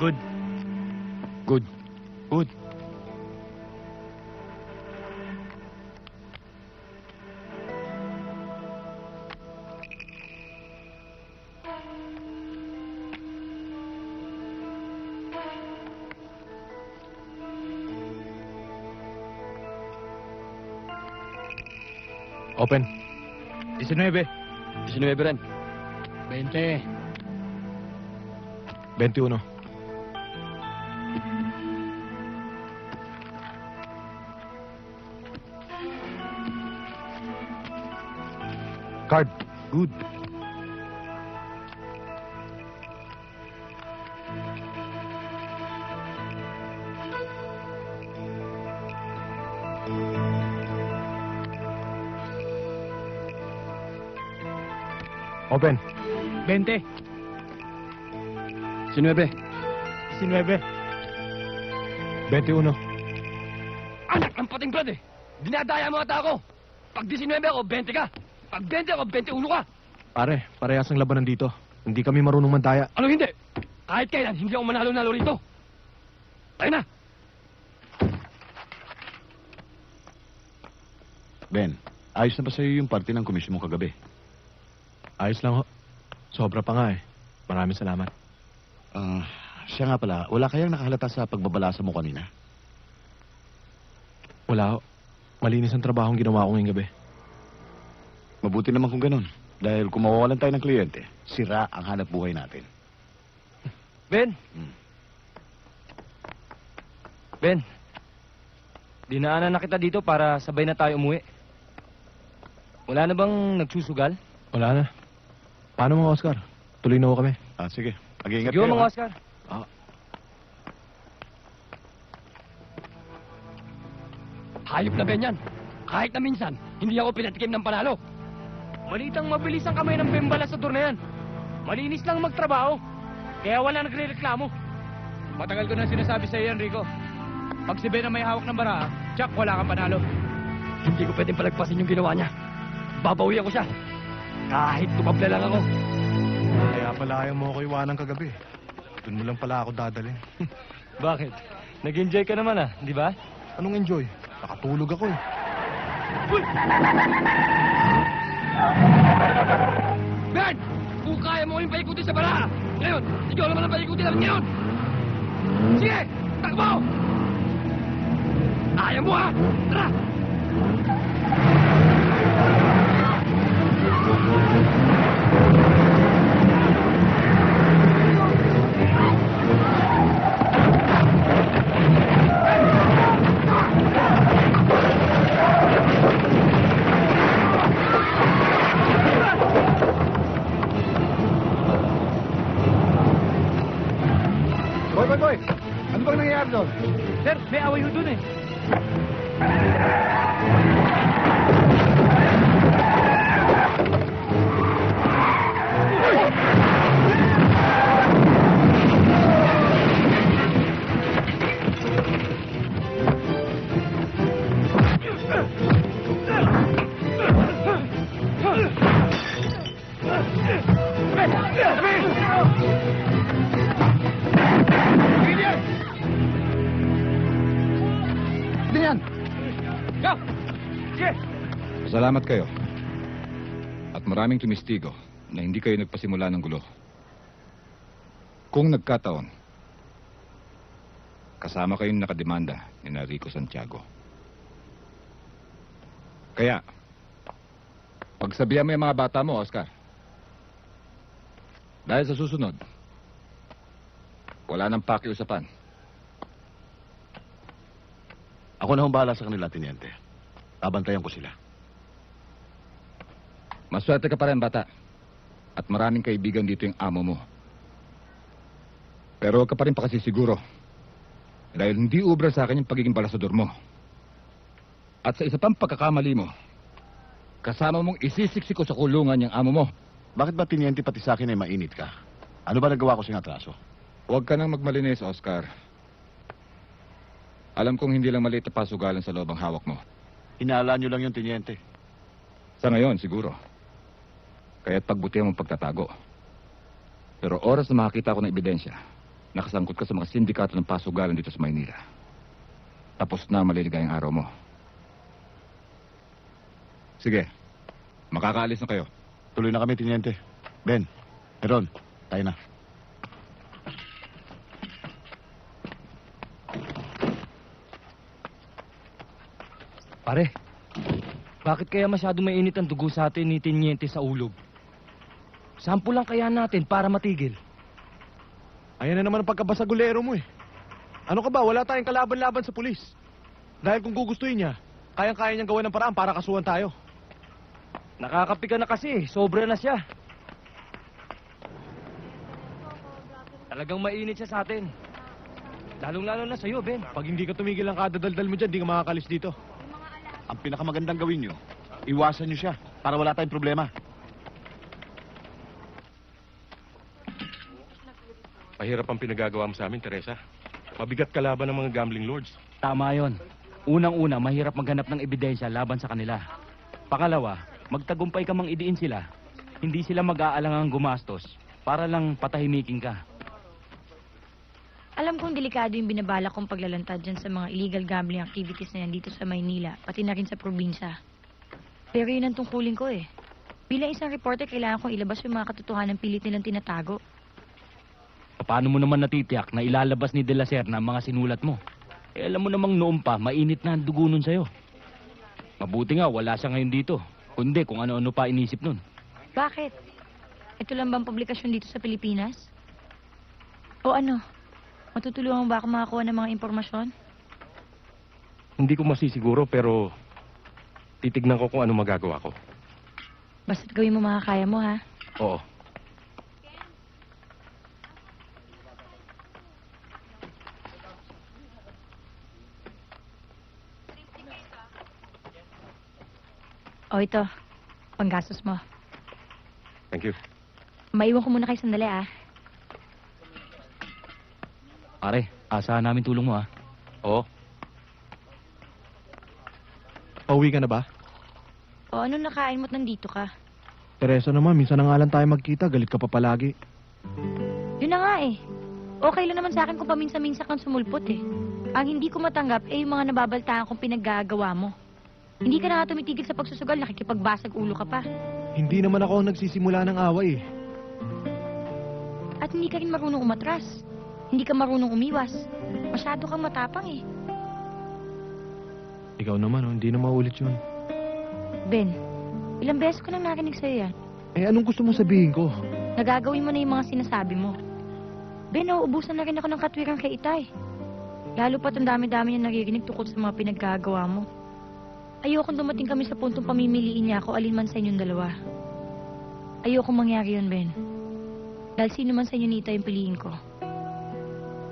Good. Good. Good. Open. 19. 19 rin. 20. 21. Card. Good. Open. 20. 19. 19. 21. Anak ng pating brad eh! Dinadaya mo ata ako! Pag 19 ako, 20 ka! Pag 20 ako, 21 ka! Pare, parehas ang labanan dito. Hindi kami marunong mandaya. Ano hindi? Kahit kailan, hindi ako manalo-nalo rito! Tayo na! Ben, ayos na ba sa'yo yung party ng komisyon mo kagabi? Ayos lang ho. Sobra pa nga eh. Maraming salamat. Siya nga pala, wala kayang nakahalata sa pagbabalasa mo kanina? Wala ho. Malinis ang trabahong ginawa ko ngayong gabi. Mabuti naman kung ganun. Dahil kung mawawalan tayo ng kliyente, sira ang hanap buhay natin. Ben! Ben! Dinaanan na kita dito para sabay na tayo umuwi. Wala na bang nagsusugal? Wala na. Paano mga Oscar? Tuloy na ho kami. Sige. Mag-iingat Sige kayo, mga ha? Oscar. Hayop na Ben yan. Kahit na minsan, hindi ako pinatikim ng panalo. Malitang mabilis ang kamay ng Bembala sa tour na yan. Malinis lang magtrabaho. Kaya wala nagre-reklamo. Matagal ko na sinasabi sa iyo, Enrico. Pag si Ben ang may hawak ng bara, tsak, wala kang panalo. Hindi ko pwedeng palagpasin yung ginawa niya. Babawian ko siya. Kahit tumabla lang ako. Kaya pala ayaw mo ako iwanan kagabi. Doon mo lang pala ako dadalhin. Bakit? Nag-enjoy ka naman di ba? Anong enjoy? Nakatulog ako eh. Ben! Kung kaya mo yung paikutin sa bara! Ngayon, ikaw naman ang paikutin namin ngayon! Sige! Takbo! Ayaw mo Tara! Boy! Ano bang nangyayari doon? Sir, may away ho dun eh. Salamat kayo. At maraming tumistigo na hindi kayo nagpasimula ng gulo. Kung nagkataon, kasama kayong nakademanda ni Rico Santiago. Kaya, pagsabihan mo yung mga bata mo, Oscar. Dahil sa susunod, wala nang pakiusapan. Ako na humbala sa kanila, Teniente. Babantayan ko sila. Maswerte ka pa rin, bata. At maraming kaibigan dito yung amo mo. Pero huwag ka pa rin pakasisiguro. Dahil hindi ubra sa akin yung pagiging balasador mo. At sa isa pang pagkakamali mo, kasama mong isisiksik ko sa kulungan yung amo mo. Bakit ba, Teniente, pati sa akin ay mainit ka? Ano ba nagawa ko sa atraso? Huwag ka nang magmalinis, Oscar. Alam kong hindi lang maliit na pasugalan sa loob ang hawak mo. Hinala nyo lang yung Teniente. Sa ngayon, siguro. Kaya't pagbutihan mong pagtatago. Pero oras na makakita ko ng ebidensya, nakasangkot ka sa mga sindikato ng pasugalan dito sa Maynila. Tapos na ang maliligayang araw mo. Sige, makakaalis na kayo. Tuloy na kami, Tiniente. Ben, Heron, tayo na. Pare, bakit kaya masyado mainit ang dugo sa atin ni Tiniente sa ulog? Sampu lang kaya natin para matigil. Ayan na naman ang pagkabasagulero mo eh. Ano ka ba? Wala tayong kalaban-laban sa pulis. Dahil kung gugustuhin niya, kayang-kaya niyang gawa ng paraan para kasuhan tayo. Nakakapika na kasi, sobra na siya. Talagang mainit siya sa atin. Lalong-lalo na sa'yo, Ben. Pag hindi ka tumigil ang kadadaldal mo dyan, di ka makakalis dito. Ang pinakamagandang gawin nyo, iwasan nyo siya para wala tayong problema. Mahirap ang pinagagawa mo sa amin, Teresa. Mabigat kalaban ng mga gambling lords. Tama yon. Unang-una, mahirap maghanap ng ebidensya laban sa kanila. Pangalawa, magtagumpay ka mang idiin sila. Hindi sila mag-aalangang gumastos para lang patahimikin ka. Alam kong delikado yung binabala kong paglalantad dyan sa mga illegal gambling activities na yan dito sa Maynila, pati na rin sa probinsya. Pero yun ang tungkulin ko eh. Bilang isang reporter, kailangan kong ilabas yung mga katotohanan pilit nilang tinatago. Paano mo naman natitiyak na ilalabas ni De La Serna ang mga sinulat mo? Eh alam mo namang noon pa, mainit na ang dugo nun sa'yo. Mabuti nga, wala siya ngayon dito. Kundi kung ano-ano pa inisip nun. Bakit? Ito lang bang publikasyon dito sa Pilipinas? O ano? Matutulungan ba ako makakuha ng mga impormasyon? Hindi ko masisiguro pero titignan ko kung ano magagawa ko. Basta't gawin mo makakaya mo, ha? Oo. O ito, panggastos mo. Thank you. Maiwan ko muna kayo sandali, ah. Pare, asahan namin tulong mo ha. Oo. Pauwi ka na ba? O ano nakain mo't nandito ka? Teresa naman, minsan na nga lang tayo magkita, galit ka pa palagi. Yun na nga eh. Okay lang naman sa akin kung paminsan-minsan kang sumulpot eh. Ang hindi ko matanggap eh yung mga nababaltaan kong pinaggagawa mo. Hindi ka na nga tumitigil sa pagsusugal, nakikipagbasag ulo ka pa. Hindi naman ako ang nagsisimula ng away eh. At hindi ka rin marunong umatras. Hindi ka marunong umiwas. Masyado kang matapang eh. Ikaw naman, oh, hindi na maulit yun. Ben, ilang beses ko nang narinig sa'yo yan. Eh, anong gusto mo sabihin ko? Nagagawin mo na yung mga sinasabi mo. Ben, nauubusan na rin ako ng katwiran kay Itay. Lalo pa't ang dami-dami niya naririnig tungkol sa mga pinaggagawa mo. Ayokong dumating kami sa puntong pamimiliin niya ako alinman sa inyong dalawa. Ayokong mangyari yun, Ben. Dahil sino man sa inyo ni Itay yung piliin ko.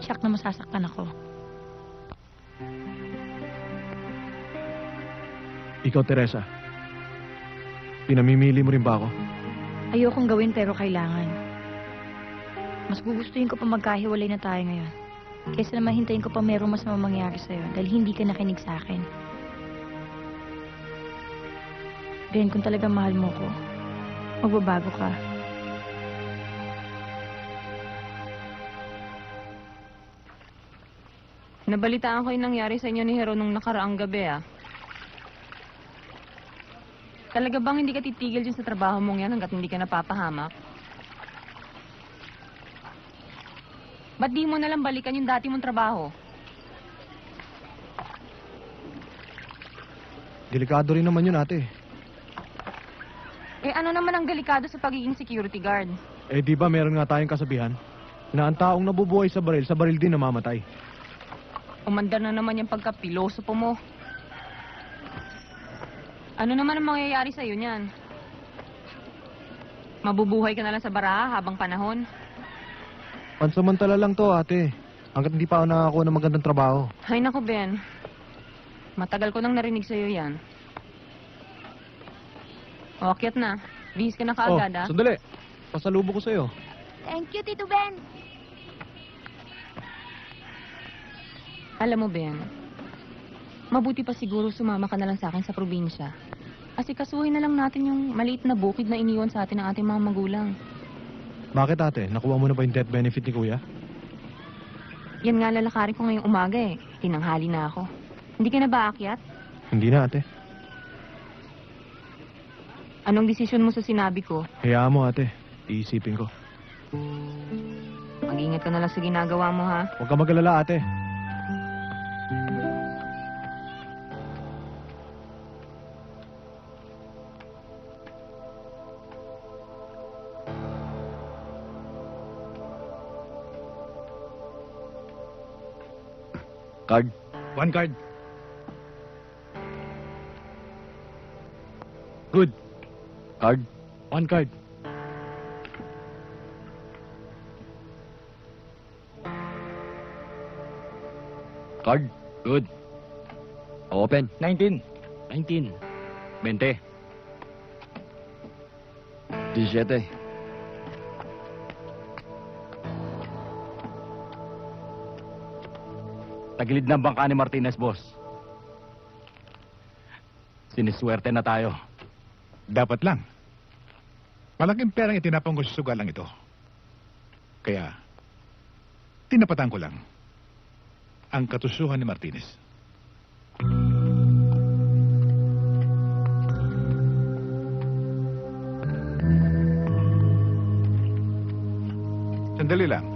Siyak na masasaktan ako. Ikaw, Teresa. Pinamimili mo rin ba ako? Ayokong gawin pero kailangan. Mas gugustuhin ko pa magkahiwalay na tayo ngayon. Kaysa naman hintayin ko pa merong mas mangyari sa'yo dahil hindi ka nakinig sa akin. Ben, kung talagang mahal mo ko, magbabago ka. Nabalitaan ko yung nangyari sa inyo ni Hero nung nakaraang gabi, ah. Talaga bang hindi ka titigil dyan sa trabaho mong yan hanggat hindi ka napapahamak? Ba't di mo nalang balikan yung dati mong trabaho? Delikado rin naman yun, ate. Eh ano naman ang delikado sa pagiging security guard? Eh, di ba meron nga tayong kasabihan na ang taong nabubuhay sa baril din namamatay. Umandar na naman yung pagkapiloso po mo. Ano naman ang mangyayari sa'yo niyan? Mabubuhay ka na lang sa baraha habang panahon? Pansamantala lang to, ate. Hanggat hindi pa ako nakakuha ng magandang trabaho. Ay naku, Ben. Matagal ko nang narinig sa'yo yan. O, akyat na. Bihis ka na kaagad, ah. Sandali. Pasalubo ko sa'yo. Thank you, Tito Ben! Alam mo, Ben, mabuti pa siguro sumama ka na lang sa akin sa probinsya. Asikasuhin na lang natin yung maliit na bukid na iniwan sa atin ng ating mga magulang. Bakit, ate? Nakuha mo na ba yung death benefit ni Kuya? Yan nga lalakarin ko ngayong umaga eh. Tinanghali na ako. Hindi ka na ba aakyat? Hindi na, ate. Anong desisyon mo sa sinabi ko? Hayaan mo, ate. Iisipin ko. Mag-ingat ka na lang sa ginagawa mo, ha? Huwag ka mag-alala, ate. Card. One card. Good. Card. One card. Card. Good. Open. 19. 19. 20. 17. Tagilid ng bangka ni Martinez, boss. Siniswerte na tayo. Dapat lang. Malaking perang itinapang ko sa sugalang ito. Kaya, tinapatan ko lang ang katusuhan ni Martinez. Sandali lang.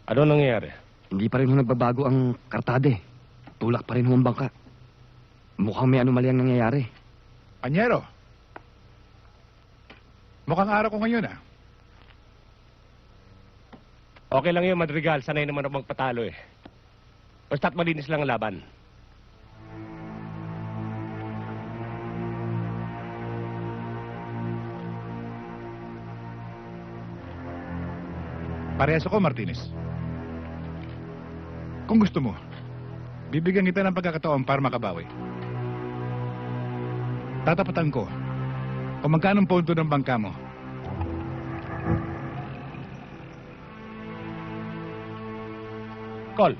Ano nangyayari? Hindi pa rin ho nagbabago ang kartade. Tulak pa rin ho ang bangka. Mukhang may anomalya ang nangyayari. Panyero, mukhang araw ko ngayon ah. Okay lang yun, Madrigal. Sanay naman ako magpatalo eh. Basta't malinis lang ang laban. Parehas ako, Martinez. Kung gusto mo, bibigyan kita ng pagkakataon para makabawi. Tatapatan ko kung magkano ang punto ng bangka mo. Call.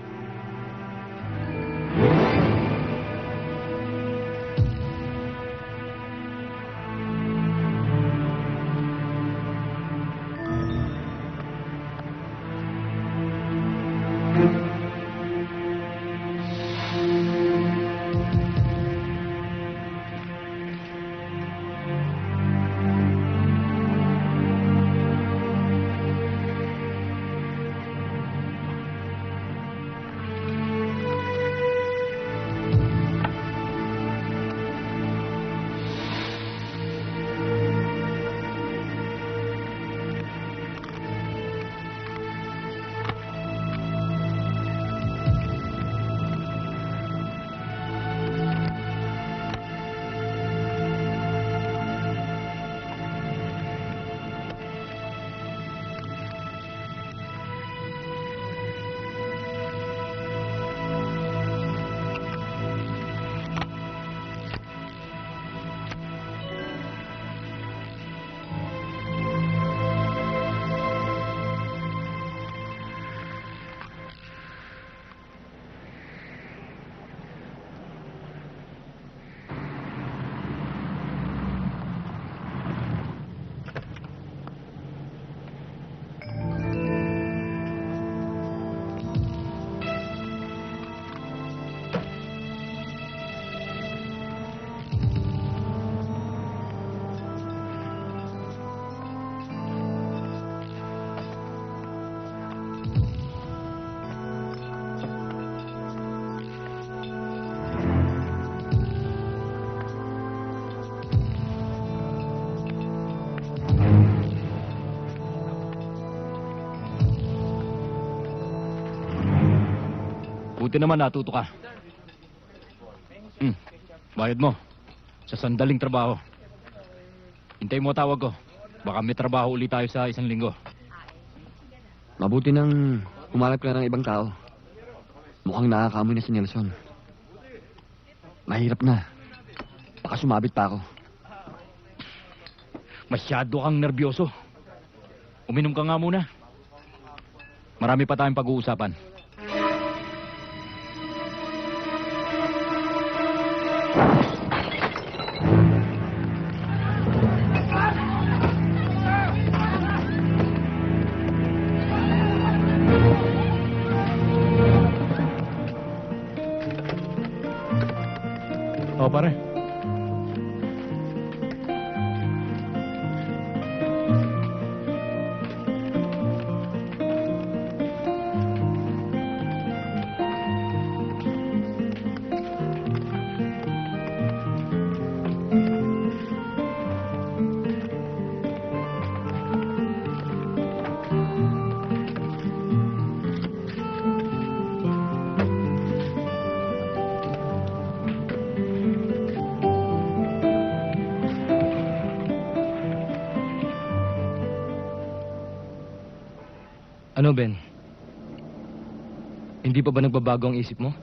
Buti naman natuto ka. Bayad mo. Sa sandaling trabaho. Hintay mo tawag ko. Baka may trabaho ulit tayo sa 1 linggo. Mabuti nang humanap ka na ng ibang tao. Mukhang nakakamoy na si Nelson. Mahirap na. Baka sumabit pa ako. Masyado kang nervyoso. Uminom ka nga muna. Marami pa tayong pag-uusapan. Oo, pare. Ano, Ben? Hindi pa ba nagbabago ang isip mo?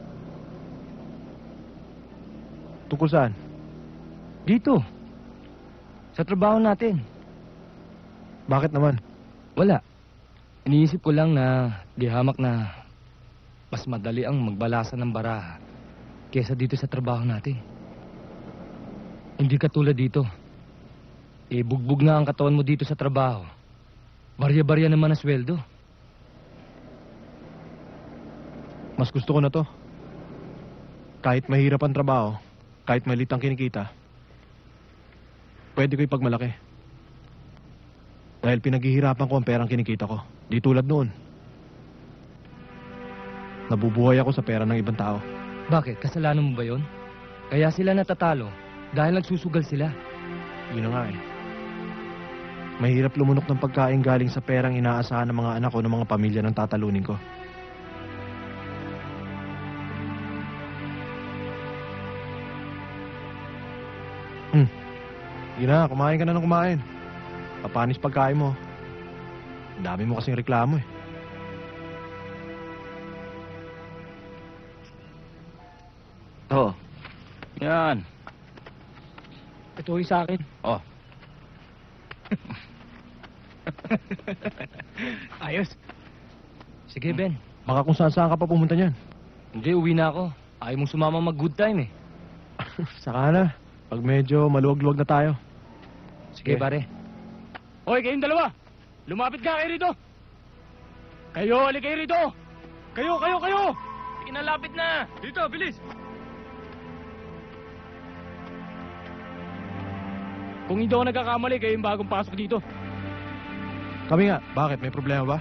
Tungkol saan? Dito. Sa trabaho natin. Bakit naman? Wala. Iniisip ko lang na di hamak na mas madali ang magbalasa ng baraha kesa dito sa trabaho natin. Hindi katulad dito. Bugbog na ang katawan mo dito sa trabaho. Barya-barya naman ang sweldo. Mas gusto ko na to. Kahit mahirap ang trabaho, kahit maliit ang kinikita, pwede ko ipagmalaki. Dahil pinaghihirapan ko ang perang kinikita ko. Di tulad noon. Nabubuhay ako sa pera ng ibang tao. Bakit? Kasalanan mo ba yon? Kaya sila natatalo dahil nagsusugal sila. Yun na nga eh. Mahirap lumunok ng pagkain galing sa perang inaasahan ng mga anak ko ng mga pamilya ng tatalunin ko. Yun na, kumain ka na ng kumain. Papanis pagkain mo. Dami mo kasing reklamo eh. Oo. Yan. Ito yung sa akin. Oh. Ayos. Sige, Ben. Baka kung saan ka pa pumunta niyan. Hindi, uwi na ako. Ayaw mong sumama mag-good time eh. Saka na. Pag medyo maluwag-luwag na tayo. Sige, pare. Hoy, kayong dalawa! Lumapit ka kayo rito! Kayo, hali kayo rito! Kayo! Inalapit na! Dito, bilis! Kung hindi ako nagkakamali, kayo yung bagong pasok dito. Kami nga, bakit? May problema ba?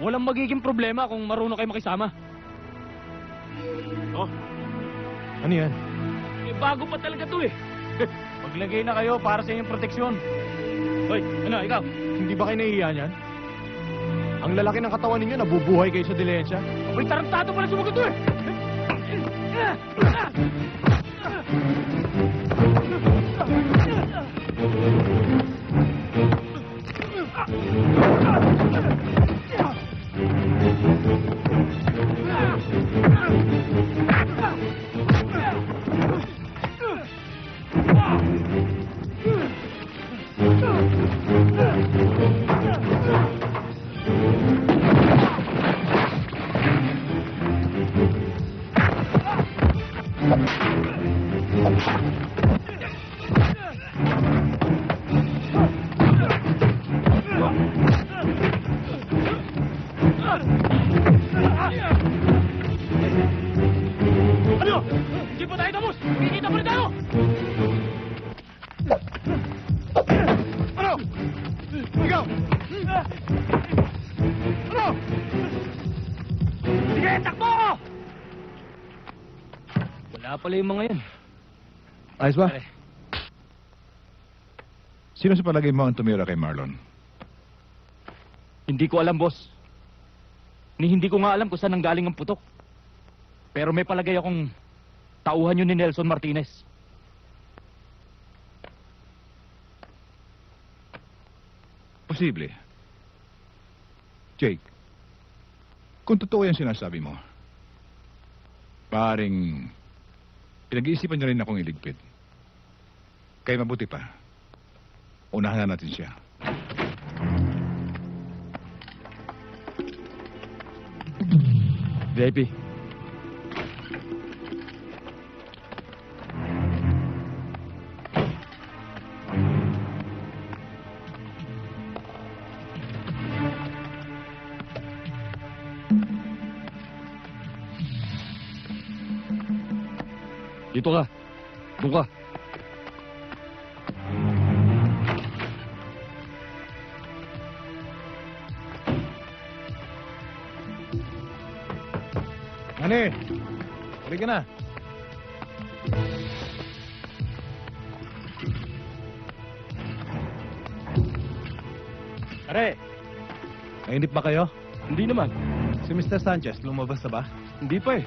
Walang magiging problema kung marunong kayo makisama. Oh, Ano yan? bago pa talaga to eh. Maglagay na kayo para sa inyong proteksyon. Hoy, ano, ikaw? Hindi ba kayo nahihiya niyan? Ang lalaki ng katawan ninyo, nabubuhay kayo sa dilensya. Abay, tarantado pala sumagot to eh! Ano? Hindi pa tayo tapos! Kikita pa rin tayo! Ano? Ikaw! Ano? Sige, takbo! Wala pala yung mga yan. Ayos ba? Pare. Sino sa palagay mo ang tumira kay Marlon? Hindi ko alam, boss. Hindi ko nga alam kung saan nanggaling ang putok. Pero may palagay akong tauhan yun ni Nelson Martinez. Posible. Jake, kung totoo yung sinasabi mo, paring pinag-iisipan niya rin akong iligpit. Kaya mabuti pa, unahan na natin siya. VIP. Dito ka. Doon ka. Ani, halika na. Pare, nainip ba kayo? Hindi naman. Si Mr. Sanchez, lumabas na ba? Hindi pa eh.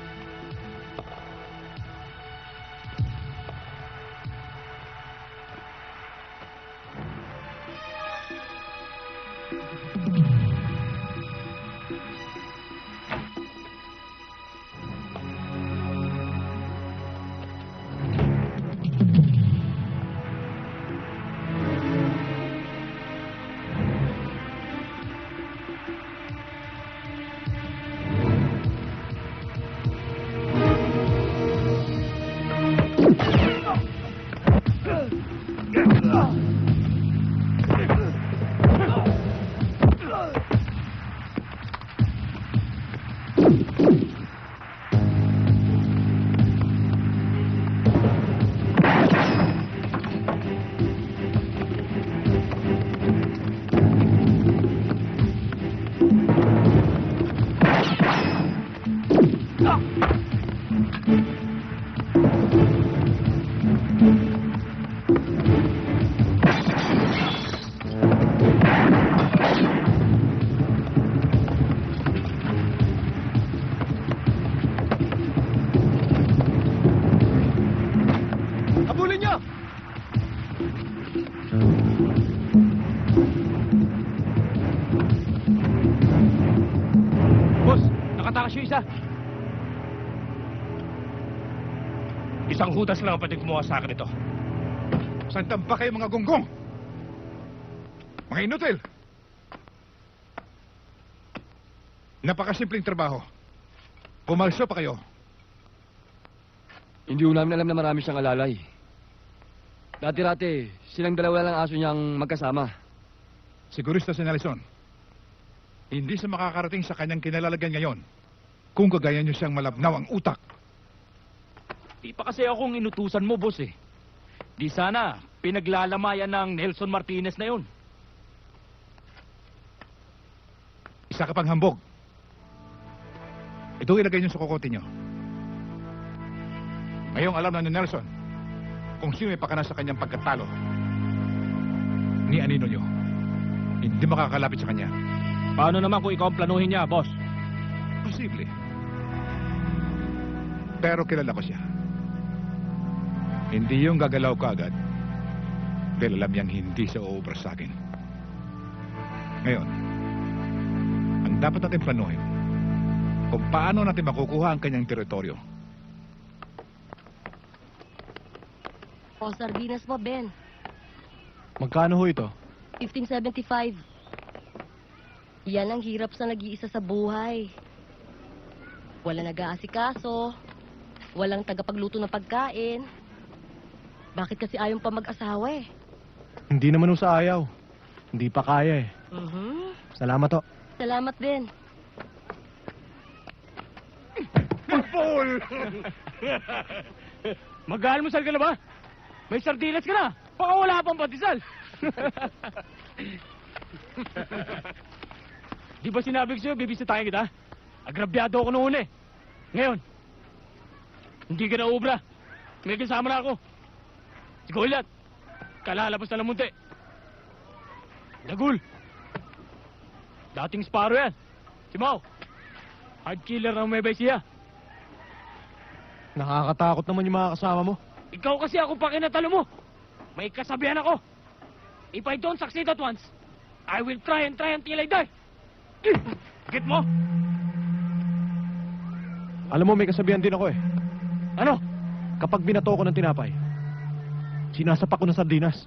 Habulin niyo! Boss, nakatakas yung isa. Isang hudas lang ang pwede gumawa sa akin ito. Santan pa kayo mga gonggong? Mga inutil! Napakasimpleng trabaho. Pumalso pa kayo. Hindi ko namin alam na marami siyang alalay. Dati-rati, silang dalawa lang aso niyang magkasama. Sigurista si Nelson. Hindi siya makakarating sa kanyang kinalalagan ngayon kung kagaya niyo siyang malabnaw ang utak. Di pa kasi akong inutusan mo, boss eh. Di sana, pinaglalamayan ng Nelson Martinez na yun. Isa ka pang hambog. Ito ilagay niyo sa kokote niyo. Ngayong alam na ni Nelson kung sino may pakana sa kanyang pagkatalo. Ni anino niyo. Hindi makakalapit sa kanya. Paano naman kung ikaw ang planuhin niya, boss? Posible. Pero kilala ko siya. Hindi yung gagalaw ka agad. Dahil alam niyang hindi siya uubra sa akin. Ngayon, ang dapat natin planuhin kung paano natin makukuha ang kanyang teritoryo. O, sardinas mo, Ben. Magkano ho ito? 1575. Yan ang hirap sa nag-iisa sa buhay. Wala nag-aasikaso. Walang tagapagluto ng pagkain. Bakit kasi ayaw pa mag-asawa eh? Hindi naman ho sa ayaw. Hindi pa kaya eh. Salamat ho. Salamat din. Mag-almusal ka na ba? May sardinas ka na. Baka wala pang patisal. Di ba sinabi ko sa'yo, bibisitahin kita? Agrabyado ako noon eh. Ngayon, hindi ka na ubra. May kasama na ako. Si Goylat, kalalabas na ng munti. Dagul. Dating Sparrow yan. Si Mau. Hard killer ng may siya. Nakakatakot naman yung mga kasama mo. Ikaw kasi ako pa kinatalo mo. May kasabihan ako. If I don't succeed at once, I will try until I die. Get mo? Alam mo, may kasabihan din ako eh. Ano? Kapag binato ko ng tinapay, sinasapak ko ng sardinas.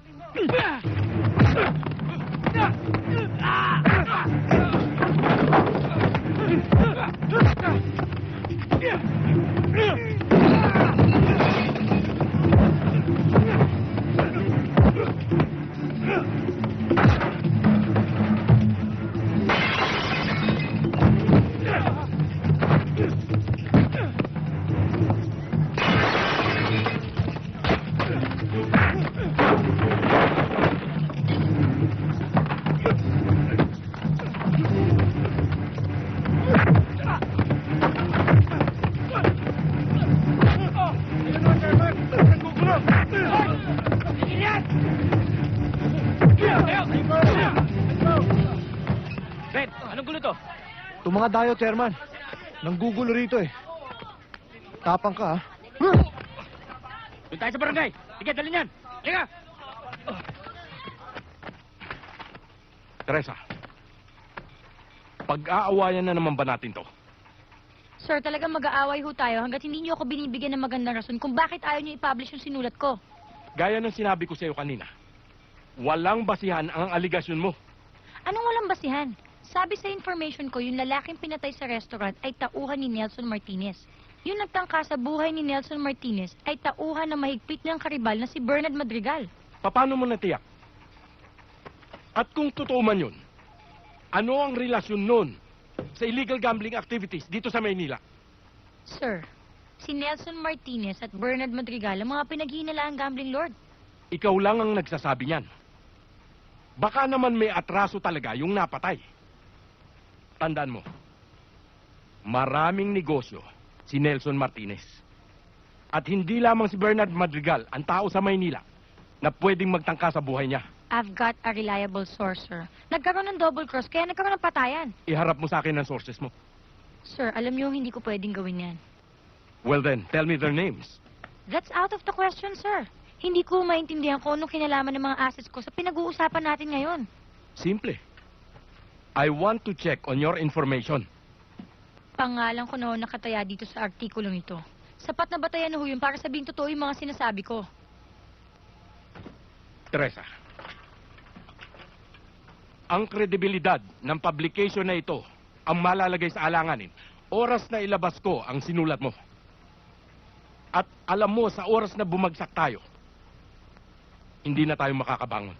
gulo to? Itong mga dayo, chairman. Nanggugulo rito eh. Tapang ka, ha? Doon tayo sa barangay. Sige, dalhin yan. Liga! Teresa, pag-aawayan na naman ba natin to? Sir, talagang mag-aaway ho tayo hanggat hindi niyo ako binibigyan ng magandang rason kung bakit ayaw niyo i-publish yung sinulat ko. Gaya ng sinabi ko sa iyo kanina, walang basihan ang aligasyon mo. Anong walang basihan? Sabi sa information ko, yung lalaking pinatay sa restaurant ay tauhan ni Nelson Martinez. Yung nagtangka sa buhay ni Nelson Martinez ay tauhan na mahigpit ng karibal na si Bernard Madrigal. Paano mo natiyak? At kung totoo man yun, ano ang relasyon nun sa illegal gambling activities dito sa Maynila? Sir, si Nelson Martinez at Bernard Madrigal ang mga pinaghinalaang gambling lord. Ikaw lang ang nagsasabi niyan. Baka naman may atraso talaga yung napatay. Tandaan mo, maraming negosyo si Nelson Martinez. At hindi lamang si Bernard Madrigal ang tao sa Maynila na pwedeng magtangka sa buhay niya. I've got a reliable source, sir. Nagkaroon ng double cross, kaya nagkaroon ng patayan. Iharap mo sa akin ang sources mo. Sir, alam niyo hindi ko pwedeng gawin yan. Well then, tell me their names. That's out of the question, sir. Hindi ko maintindihan kung anong kinalaman ng mga assets ko sa pinag-uusapan natin ngayon. Simple. I want to check on your information. Pangalan ko noon nakataya dito sa artikulong ito. Sapat na batayan na ho yun para sabihin totoo yung mga sinasabi ko. Teresa, ang kredibilidad ng publication na ito ang malalagay sa alanganin. Oras na ilabas ko ang sinulat mo. At alam mo, sa oras na bumagsak tayo, hindi na tayo makakabangon.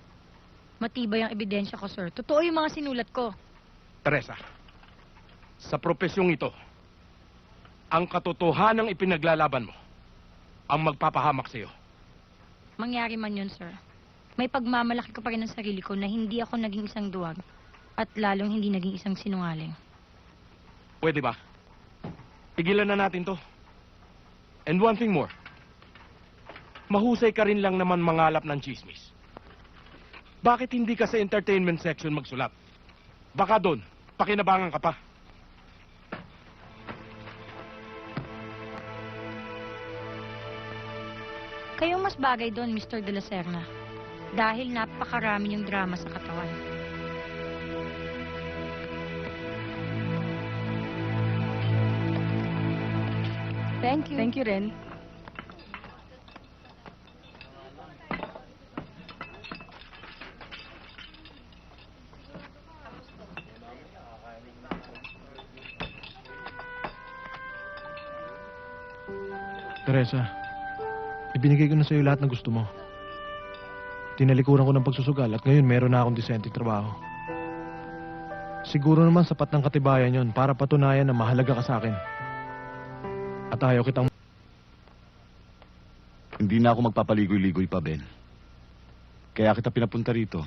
Matibay ang ebidensya ko, sir. Totoo yung mga sinulat ko. Teresa, sa profesyong ito, ang katotohanang ipinaglalaban mo ang magpapahamak sa iyo. Mangyari man yun, sir. May pagmamalaki ko pa rin ng sarili ko na hindi ako naging isang duwag at lalong hindi naging isang sinungaling. Pwede ba? Tigilan na natin to. And one thing more. Mahusay ka rin lang naman mangalap ng chismis. Bakit hindi ka sa entertainment section magsulat? Baka doon, pakinabangan ka pa. Kayong mas bagay doon, Mr. De La Serna. Dahil napakarami yung drama sa katawan. Thank you. Thank you, Ren. Teresa, ibinigay ko na sa'yo lahat ng gusto mo. Tinalikuran ko ng pagsusugal at ngayon meron na akong disenteng trabaho. Siguro naman sapat ng katibayan yon para patunayan na mahalaga ka sa akin. At ayaw kitang... Hindi na ako magpapaligoy-ligoy pa, Ben. Kaya kita pinapunta rito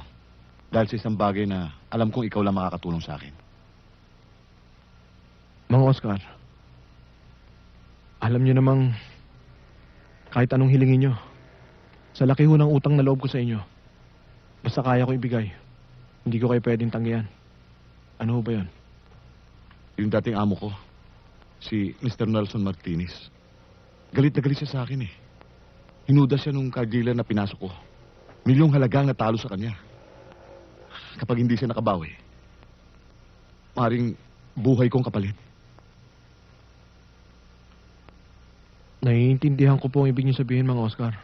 dahil sa isang bagay na alam kong ikaw lang makakatulong sa akin. Mang Oscar, alam niyo namang kahit anong hilingin niyo, sa laki ho ng utang na loob ko sa inyo, basta kaya ko ibigay, hindi ko kayo pwedeng tanggihan. Ano ho ba yun? Yung dating amo ko, si Mr. Nelson Martinez. Galit na galit siya sa akin eh. Hinuda siya nung car dealer na pinasok ko. Milyong halagang natalo sa kanya. Kapag hindi siya nakabawi, maring buhay kong kapalit. Naiintindihan ko po ang ibig niyo sabihin, Mang Oscar.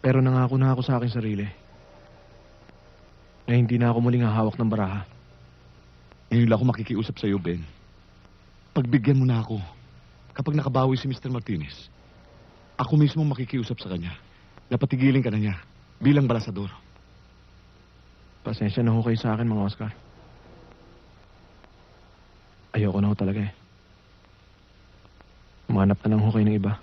Pero nangako na ako sa aking sarili na hindi na ako muling hahawak ng baraha. Ngayon lang ako makikiusap sa iyo, Ben. Pagbigyan mo na ako. Kapag nakabawi si Mr. Martinez, ako mismo makikiusap sa kanya. Napatigilin ka na niya bilang balasador. Pasensya na ho kayo sa akin, Mang Oscar. Ayoko na ho talaga eh. Umanap na lang ho kayo ng iba.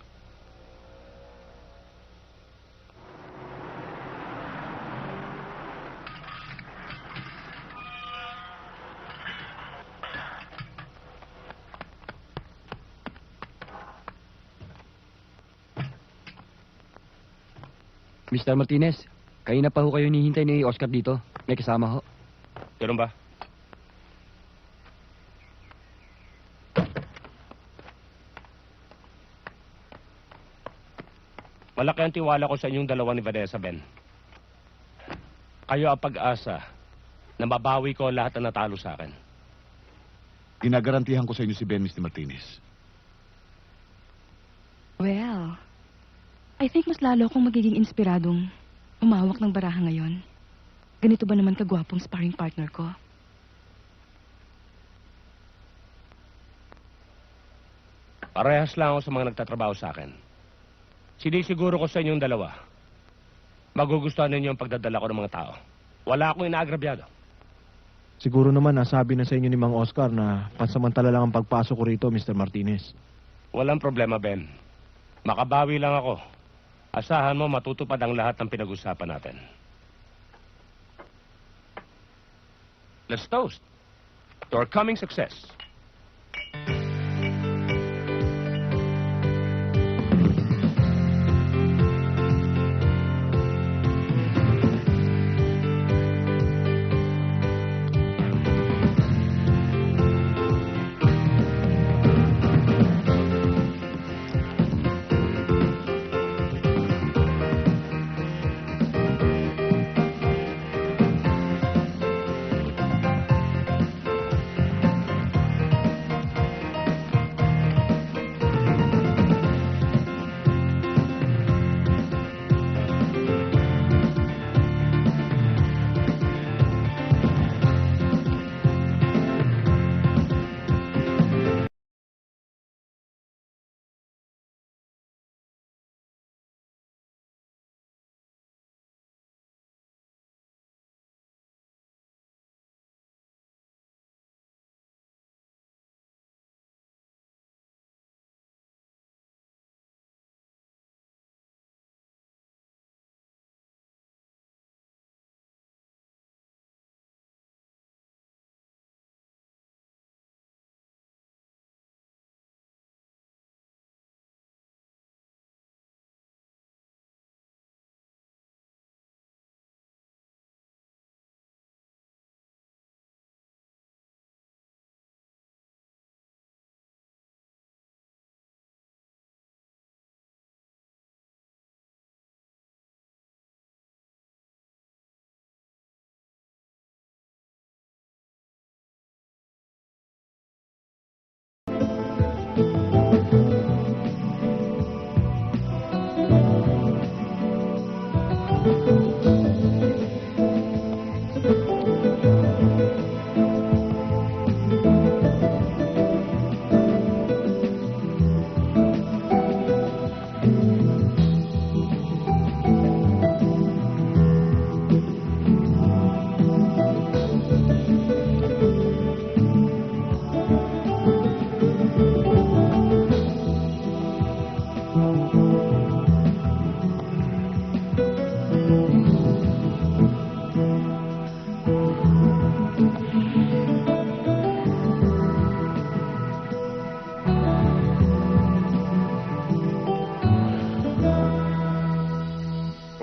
Mr. Martinez, kayo na pa ho kayo nihintay ni Oscar dito. May kasama ho. Ganun ba? Malaki ang tiwala ko sa inyong dalawa ni Vanessa, Ben. Kayo ang pag-asa na mabawi ko lahat na natalo sa akin. Ginagarantihan ko sa inyo si Ben, Mr. Martinez. Well, I think mas lalo akong magiging inspiradong umawak ng baraha ngayon. Ganito ba naman kagwapong sparring partner ko? Parehas lang ako sa mga nagtatrabaho sa akin. Sinisiguro ko sa inyong dalawa, magugustuhan ninyo ang pagdadala ko ng mga tao. Wala akong inaagrabyado. Siguro naman nasabi na sa inyo ni Mang Oscar na pansamantala lang ang pagpasok ko rito, Mr. Martinez. Walang problema, Ben. Makabawi lang ako. Asahan mo matutupad ang lahat ng pinag-usapan natin. Let's toast to our coming success.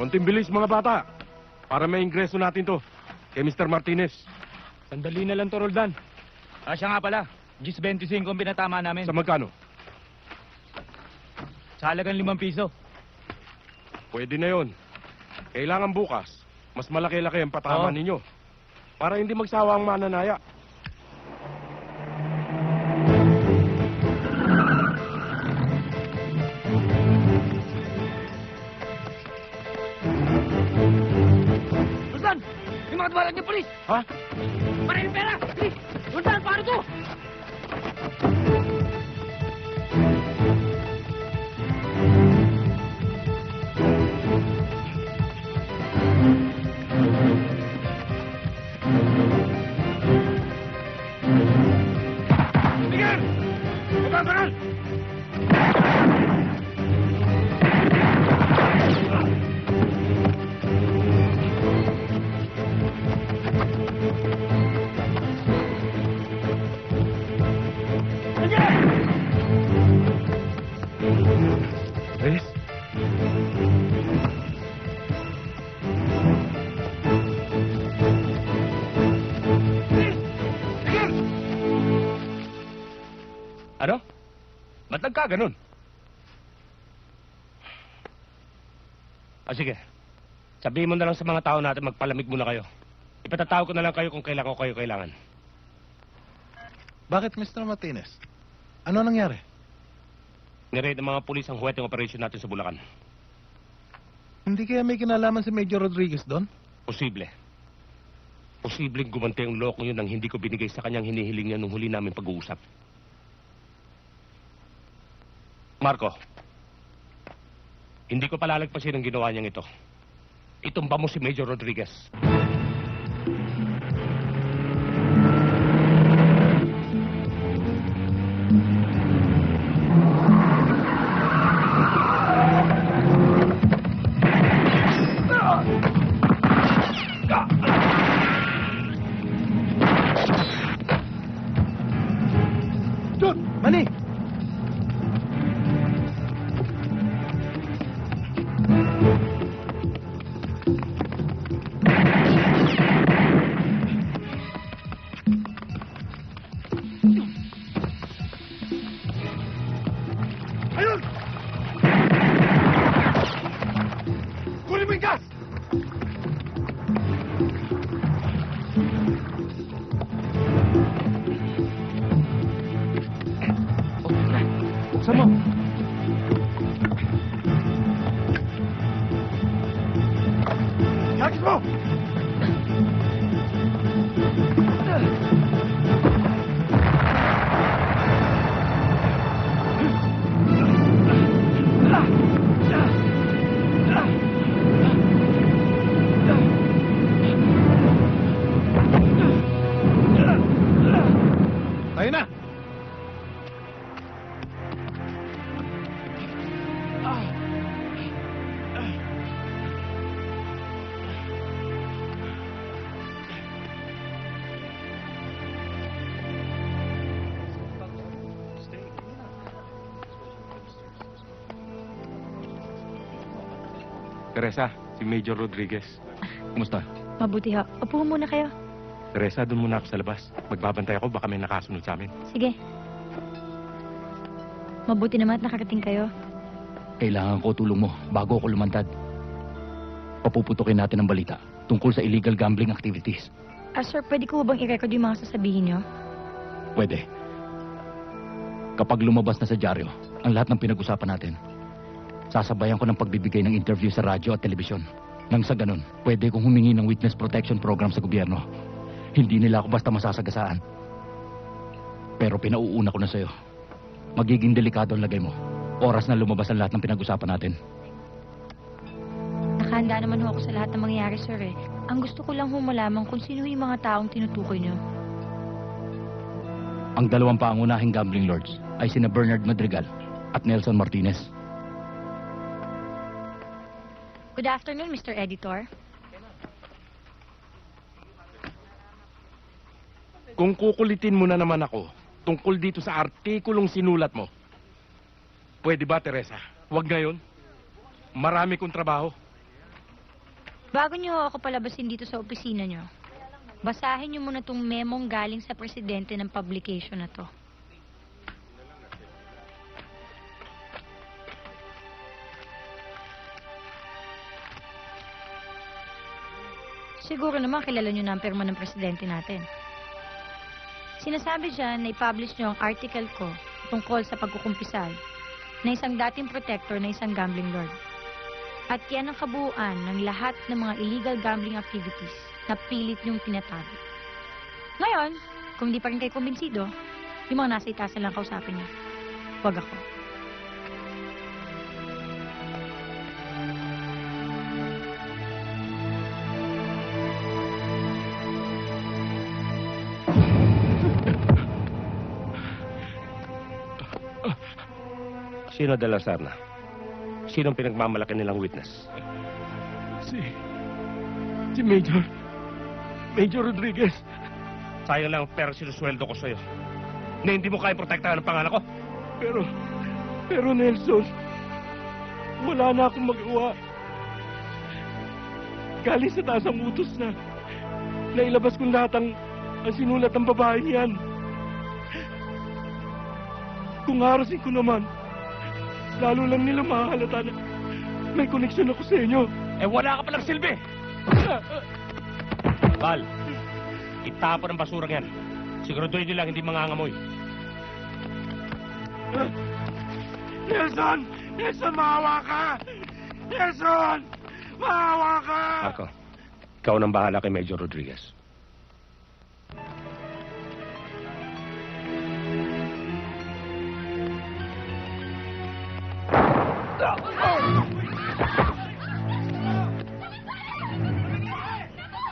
Konting bilis mga bata para may ingreso natin to kay Mr. Martinez. Sandali na lang to, Roldan. Siya nga pala. Gis 25 ang pinatama namin. Sa magkano? Sa halagang 5 piso. Pwede na yon. Kailangan bukas, mas malaki-laki ang patama ninyo. Para hindi magsawa ang mananaya. Roldan! Yung mga tumalag niya polis! Ha? Maraming pera! Bilis! Roldan, paano to? Miguel! Magkakaral! Reyes? Ano? Ba't nagkaganon? Sige. Sabihin mo na lang sa mga tao natin magpalamig muna kayo. Ipatatawag ko na lang kayo kung kailan ko kayo kailangan. Bakit, Mr. Martinez? Ano nangyari? Niraid ng mga pulis ang huweteng operation natin sa Bulacan. Hindi kaya may kinalaman si Major Rodriguez doon? Posible. Posibleng gumante ang loko yun nang hindi ko binigay sa kanyang hinihiling niya nung huli namin pag-uusap. Marco, hindi ko palalagpasin ang ginawa niyang ito. Itumba mo si Major Rodriguez. Doon! Mali! Ayun! Kunin mo yung gas! Buksan mo! Yakis mo! Tayo na! Teresa, si Major Rodriguez. Kumusta? Mabuti ho. Upo muna kayo. Teresa, doon muna ako sa labas. Magbabantay ako, baka may nakasunod sa amin. Sige. Mabuti naman at nakarating kayo. Kailangan ko tulong mo bago ako lumantad. Papuputukin natin ang balita tungkol sa illegal gambling activities. Sir, pwede ko bang i-record yung mga sasabihin nyo? Pwede. Kapag lumabas na sa dyaryo ang lahat ng pinag-usapan natin, sasabayan ko ng pagbibigay ng interview sa radyo at telebisyon. Nang sa ganun, pwede kong humingi ng witness protection program sa gobyerno. Hindi nila ako basta masasagasaan. Pero pinauuna ko na sa'yo. Magiging delikado ang lagay mo. Oras na lumabas ang lahat ng pinag-usapan natin. Nakahanda naman ho ako sa lahat ng mangyayari, sir eh. Ang gusto ko lang ho malaman kung sino yung mga taong tinutukoy nyo. Ang dalawang pangunahing gambling lords ay sina Bernard Madrigal at Nelson Martinez. Good afternoon, Mr. Editor. Kung kukulitin mo na naman ako tungkol dito sa artikulong sinulat mo, pwede ba, Teresa? Huwag ngayon. Marami kong trabaho. Bago nyo ho ako palabasin dito sa opisina nyo, basahin nyo muna tong memong galing sa presidente ng publication na to. Siguro naman kilala nyo na ang pirma ng presidente natin. Sinasabi dyan na i-publish nyo ang article ko tungkol sa pagkukumpisal na isang dating protector na isang gambling lord. At yan ang kabuuan ng lahat ng mga illegal gambling activities na pilit nyong tinatago. Ngayon, kung di pa rin kayo kumbinsido, yung mga nasa itaas na lang kausapin nyo. Huwag ako. Sino de la Serna? Sinong pinagmamalaki nilang witness? Si Major Rodriguez. Sayang lang pero sinusweldo ko sa'yo. Na hindi mo kayang protektahan ang pangalan ko. Pero Nelson, wala na akong magawa. Galing sa taas ang utos na nailabas kong lahat ang sinulat ng babaeng yan. Kung harasin ko naman, lalo lang nila makahalata na may koneksyon ako sa inyo. Eh wala ka palang silbi! Val, itapon ang basurang yan. Siguraduhin nilang hindi mangangamoy. Nelson! Nelson, maawa ka! Nelson! Maawa ka! Marco, ikaw nang bahala kay Major Rodriguez.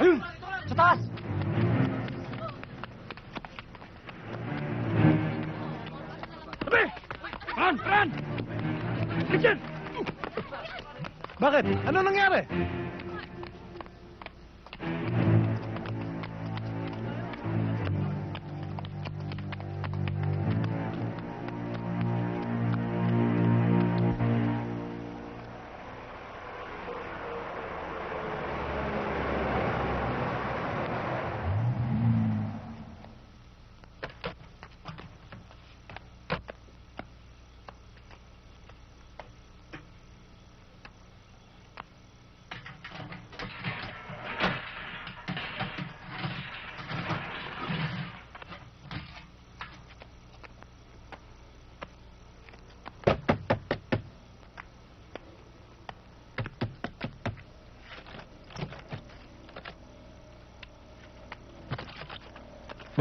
Ayun! Sa taas! Tabi! Run! Run! Richard! Bakit? Ano nangyari?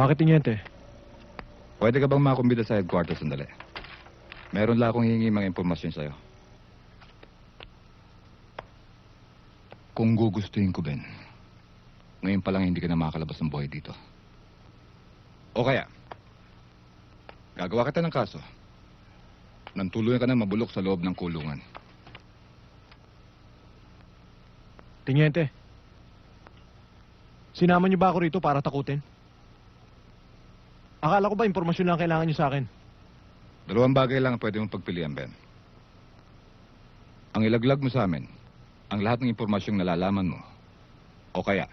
Bakit Tiniente? Pwede ka bang makumbida sa headquarters sandali? Meron lang akong hihingi mga impormasyon sa'yo. Kung gugustuhin ko, Ben, ngayon pa lang hindi ka na makakalabas ng buhay dito. O kaya, gagawa kita ng kaso. Nang tuluyan ka na mabulok sa loob ng kulungan. Tiniente, sinama niyo ba ako rito para takutin? Akala ko ba impormasyon lang kailangan niyo sa akin? Dalawang bagay lang ang pwede mong pagpilian, Ben. Ang ilaglag mo sa amin, ang lahat ng impormasyong nalalaman mo. O kaya,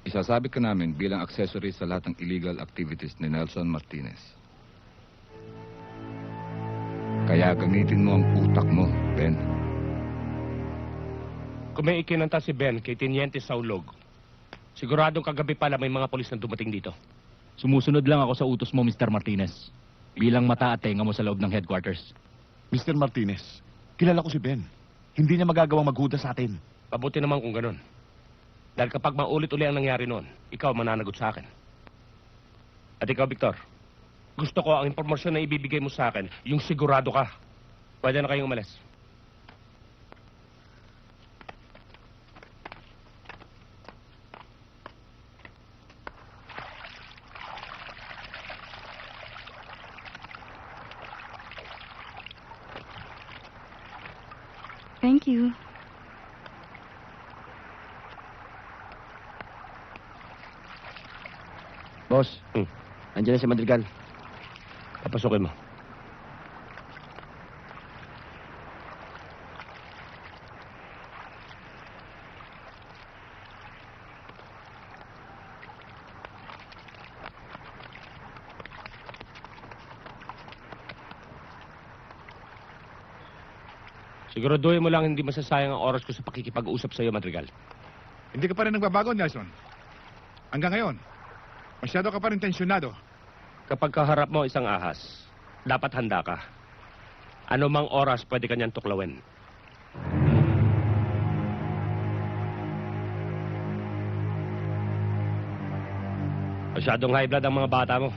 isasabit ka namin bilang accessory sa lahat ng illegal activities ni Nelson Martinez. Kaya gamitin mo ang utak mo, Ben. Kung may ikinanta si Ben kay Tiniente Saulog, siguradong kagabi pala may mga polis na dumating dito. Sumusunod lang ako sa utos mo, Mr. Martinez. Bilang mata at tenga mo sa loob ng headquarters. Mr. Martinez, kilala ko si Ben. Hindi niya magagawang maghuda sa atin. Pabuti naman kung ganun. Dahil kapag maulit-uli ang nangyari noon, ikaw mananagot sa akin. At ikaw, Victor, gusto ko ang impormasyon na ibibigay mo sa akin, yung sigurado ka. Pwede na kayong umalis. Thank you. Boss, nandiyan na si Madrigal. Papasukin mo. Siguraduhin mo lang hindi masasayang ang oras ko sa pakikipag-usap sa iyo, Madrigal. Hindi ka pa rin nagbabago, Nelson. Hanggang ngayon, masyado ka pa rin tensyonado. Kapag kaharap mo isang ahas, dapat handa ka. Ano mang oras pwede kanyang tuklawin. Masyadong high blood ang mga bata mo.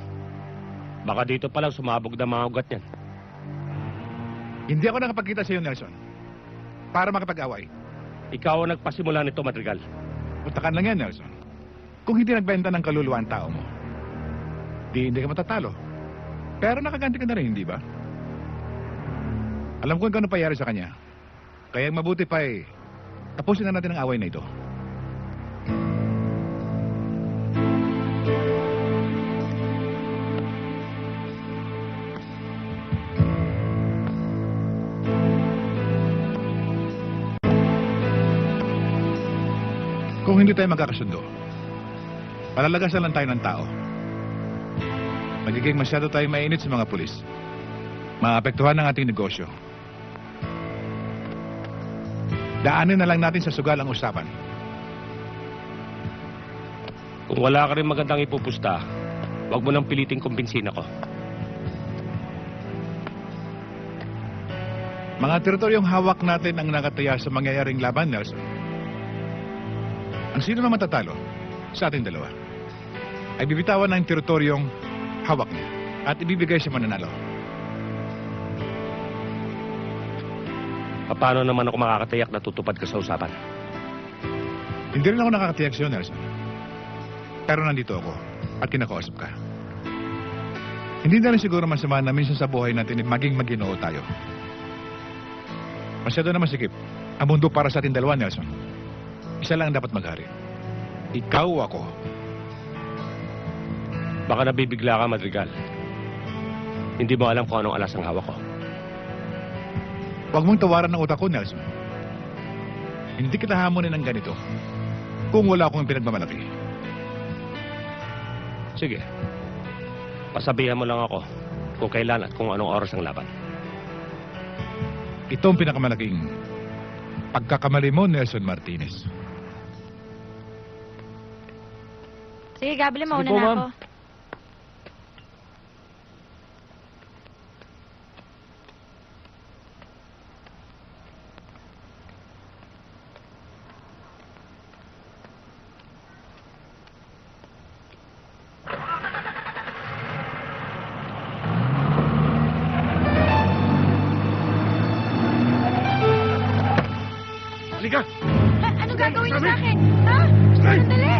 Baka dito pa lang sumabog na mga ugat niyan. Hindi ako nakapagkita sa iyo, Nelson. Para makipag-away. Ikaw ang nagpasimula nito, Madrigal. Utakan lang yan, Nelson. Kung hindi nagbenta ng kaluluwa ang tao mo, hindi ka matatalo. Pero nakaganti ka na rin, hindi ba? Alam ko kung ano payari sa kanya. Kaya mabuti pa tapusin na natin ang away na ito. Kung hindi tayo magkakasundo, palalagasan lang tayo ng tao. Magiging masyado tayo mainit sa mga pulis. maapektuhan ang ating negosyo. Daanin na lang natin sa sugal ang usapan. Kung wala ka rin magandang ipupusta, huwag mo nang piliting kumbinsin ako. Mga teritoryong hawak natin ang nakataya sa mangyayaring laban, Nelson. Ang sino na matatalo sa ating dalawa ay bibitawan ng teritoryong hawak niya at ibibigay sa mananalo. Paano naman ako makakatiyak na tutupad ka sa usapan? Hindi rin ako nakakatiyak sa'yo, Nelson. Pero nandito ako at kinakausap ka. Hindi na rin siguro masama na minsan sa buhay natin maging maginoo tayo. Masyado na masikip ang mundo para sa ating dalawa, Nelson. Isa lang ang dapat maghari. Ikaw o ako. Baka nabibigla ka, Madrigal. Hindi mo alam kung anong alas ang hawak ko. Huwag mong tawaran ng utak ko, Nelson. Hindi kita hamunin ng ganito kung wala akong pinagmamalaki. Sige. Pasabihan mo lang ako kung kailan at kung anong oras ang laban. Ito ang pinakamalaking pagkakamali mo, Nelson Martinez. Sige, Gabriel, mauna po, na ma'am. ako. Halika! Anong gagawin niyo sa akin? Ha? Sandali!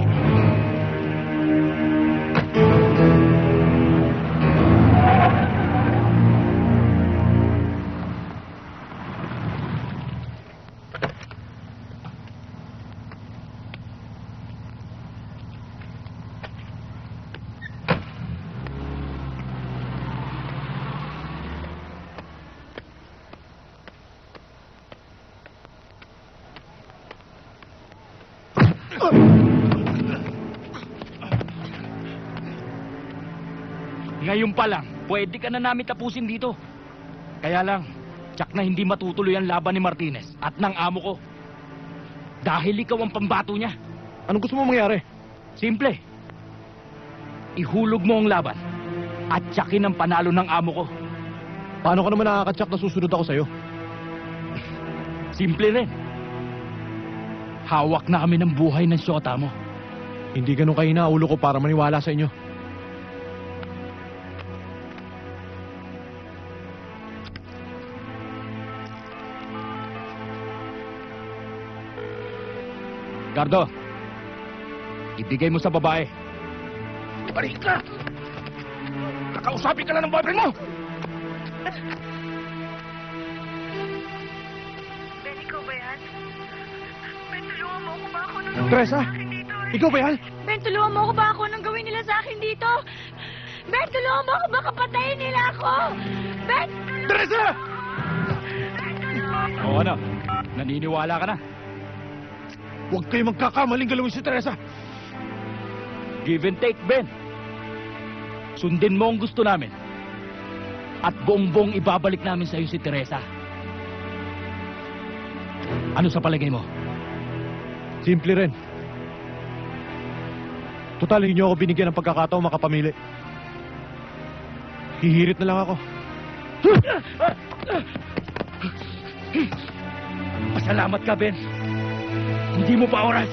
Ngayon pa lang, pwede ka na namin tapusin dito. Kaya lang, tsak na hindi matutuloy ang laban ni Martinez at ng amo ko. Dahil ikaw ang pambato niya. Anong gusto mo mangyari? Simple. Ihulog mo ang laban at tsakin ang panalo ng amo ko. Paano ka naman nakakatsak na susunod ako sa'yo? Simple rin. Hawak na kami ng buhay ng syota mo. Hindi ganun kahina ulo ko para maniwala sa inyo. Gardo, ibigay mo sa babae. Ibalik ka! Kakausapin ka na ng boyfriend mo! Ben, ikaw ba yan? Ben, tulungan mo ako ba ako nang Teresa! Ikaw ba yan? Ben, tulungan mo ako ba ako nang gawin nila sa akin dito? Ben, tulungan mo ako baka patayin nila ako! Ben! Teresa! O ano, naniniwala ka na? Huwag kayo magkakamaling galawin si Teresa! Give and take, Ben. Sundin mo ang gusto namin. At buong-buong ibabalik namin sa'yo si Teresa. Ano sa palagay mo? Simple rin. Total, hindi niyo ako binigyan ng pagkakataon makapamili. Hihirit na lang ako. Pasalamat ka, Ben. Hindi mo pa oras.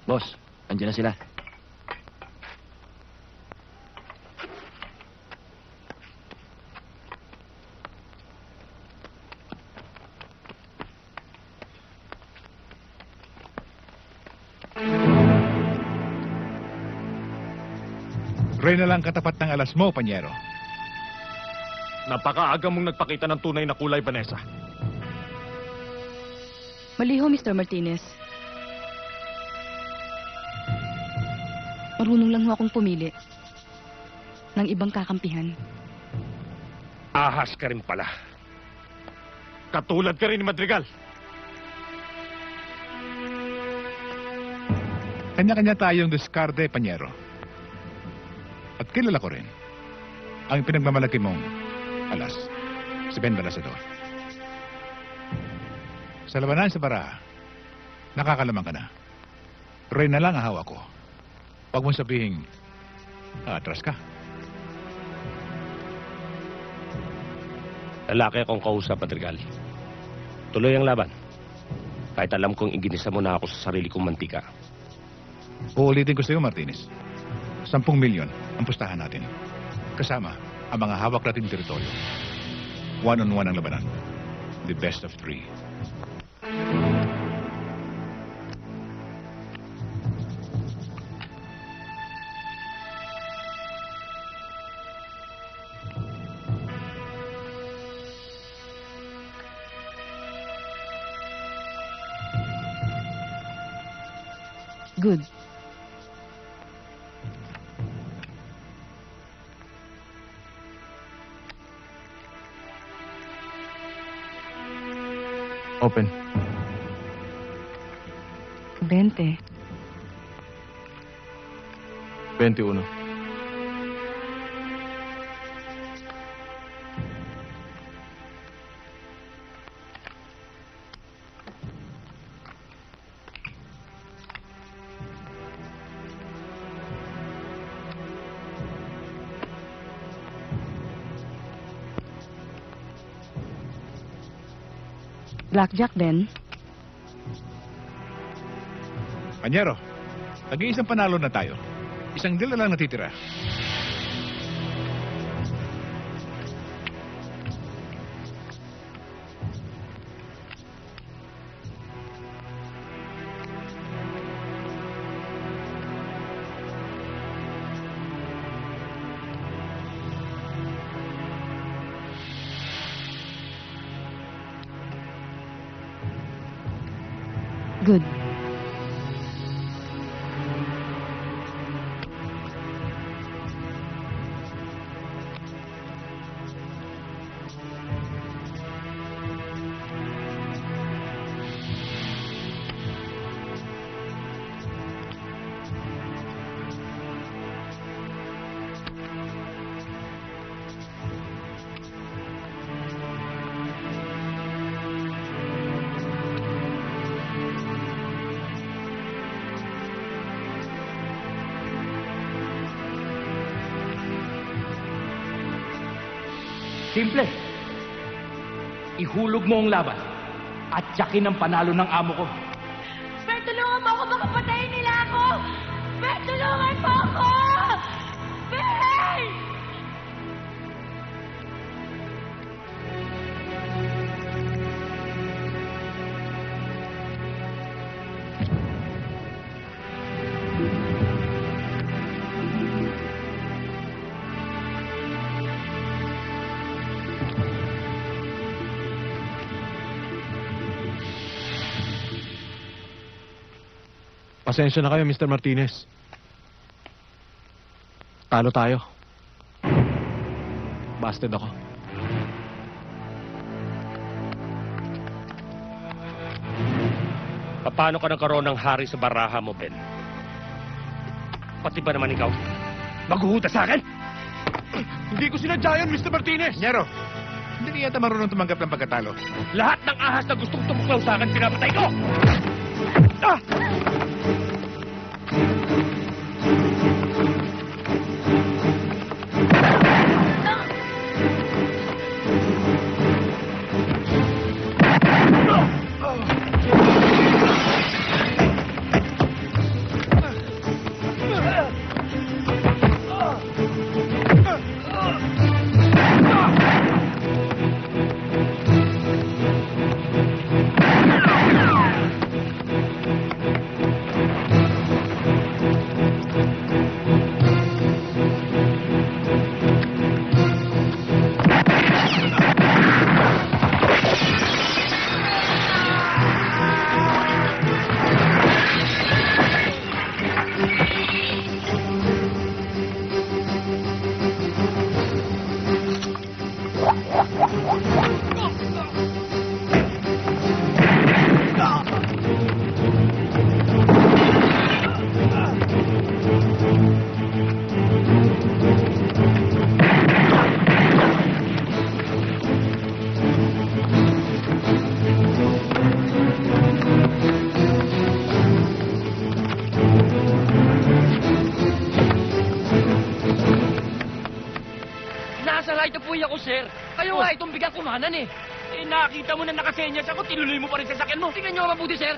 Boss, andyan na sila. Reyna lang katapat ng alas mo, Panyero. Napakaaga mong nagpakita ng tunay na kulay, Vanessa. Maliho, Mr. Martinez. Marunong lang ho akong pumili ng ibang kakampihan. Ahas ka rin pala. Katulad ka rin ni Madrigal. Kanya-kanya tayong diskarte, Panyero. At kilala ko rin ang pinagmamalaki mong alas, si Ben Balasador. Sa labanan sa bara, nakakalamang ka na. Reyna lang ang hawak ko. Huwag mong sabihing, atras ka. Lalaki akong kausap, Madrigal. Tuloy ang laban. Kahit alam kong iginisa mo na ako sa sarili kong mantika. Uulitin ko sa iyo, Martinez. 10 milyon ang pustahan natin. Kasama ang mga hawak nating teritoryo. One-on-one ang labanan. The best of 3. Good. Open. 20. 21. Blackjack din. Panyero, nag-iisang panalo na tayo. Isang deal na lang natitira. Good. Simple. Ihulog mo ang laban at tiyakin ang panalo ng amo ko. Ben, tulungan mo ako! Baka patayin nila ako! Ben, tulungan mo ako! Ben! Pasensya na kayo, Mr. Martinez. Talo tayo. Busted ako. Paano ka nagkaroon ng hari sa baraha mo, Ben? Pati ba naman ikaw? Maghuhuda sa akin? Hindi ko sinadya yun, Mr. Martinez! Panyero, hindi yata marunong tumanggap ng pagkatalo. Lahat ng ahas na gustong tumuklaw sa akin, pinapatay ko! Ah! Nasa light of way ako, sir. Kayo nga itong bigang kumanan eh. Eh, nakita mo na nakasenyas ako, tinuloy mo pa rin sa sakyan mo. Tingnan nyo mabuti, sir.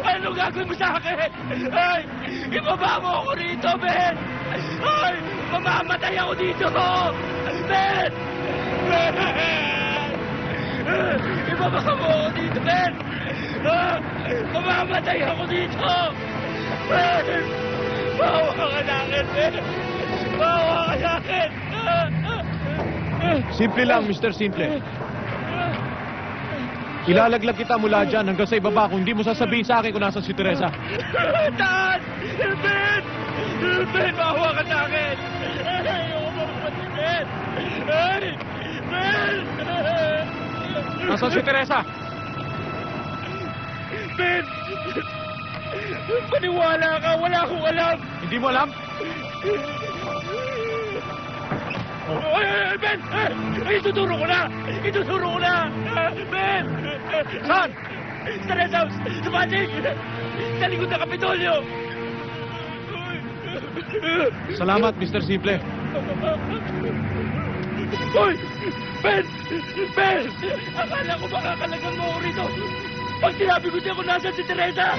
Ano gagawin mo sa akin? Ay! Ibaba mo ako rito, Ben! Ay! Mamamatay ako dito! Ben! Ben! Ibaba mo ako dito, Ben! Mamamatay ako dito! Ben! Bawa ka sa akin, Ben! Bawa ka sa akin! Simple lang, Mr. Simple. Ilalaglag kita mula dyan hanggang sa ibaba kung hindi mo sasabihin sa akin kung nasan si Teresa. Dad! Ben! Ben, bawa ka sa akin! Ayoko mamatay, Ben! Ay! Ben! Nasan si Teresa? Ben! Paniwala ka! Wala akong alam! Hindi mo alam? Ay, Ben! Ay, ituturo ko na! Ituturo ko na! Ben! Saan? Sa Red House! Sa Pasig! Sa likod ng Kapitolyo! Salamat, Mr. Simple. Hoy! Ben! Ben! Akala ko makakalagan mo ako rito! Pag sinabi ko siya kung nasan si Teresa!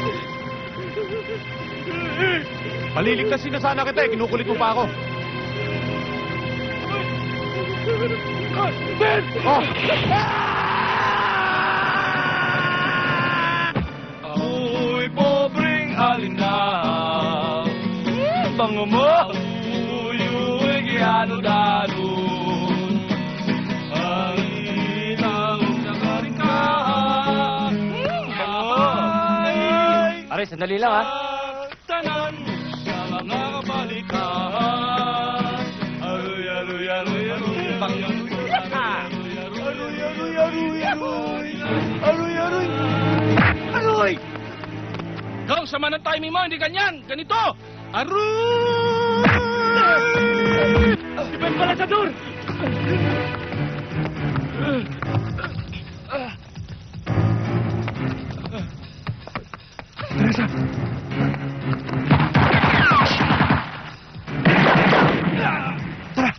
Paliligtasin na sana kita eh. Kinukulit mo pa ako. Ben! Oh! Ako'y pobreng alinang bango mo uyu'y giano-dano ang inaw sa karikahan Pare, sandali lang ha. tanan sa mga kabalikan aroy, aroy, aroy, aroy, aroy! Kung sama ng timing mo, hindi ganyan! Ganito! Aroy! Si Ben Palasador! Teresa! Tara!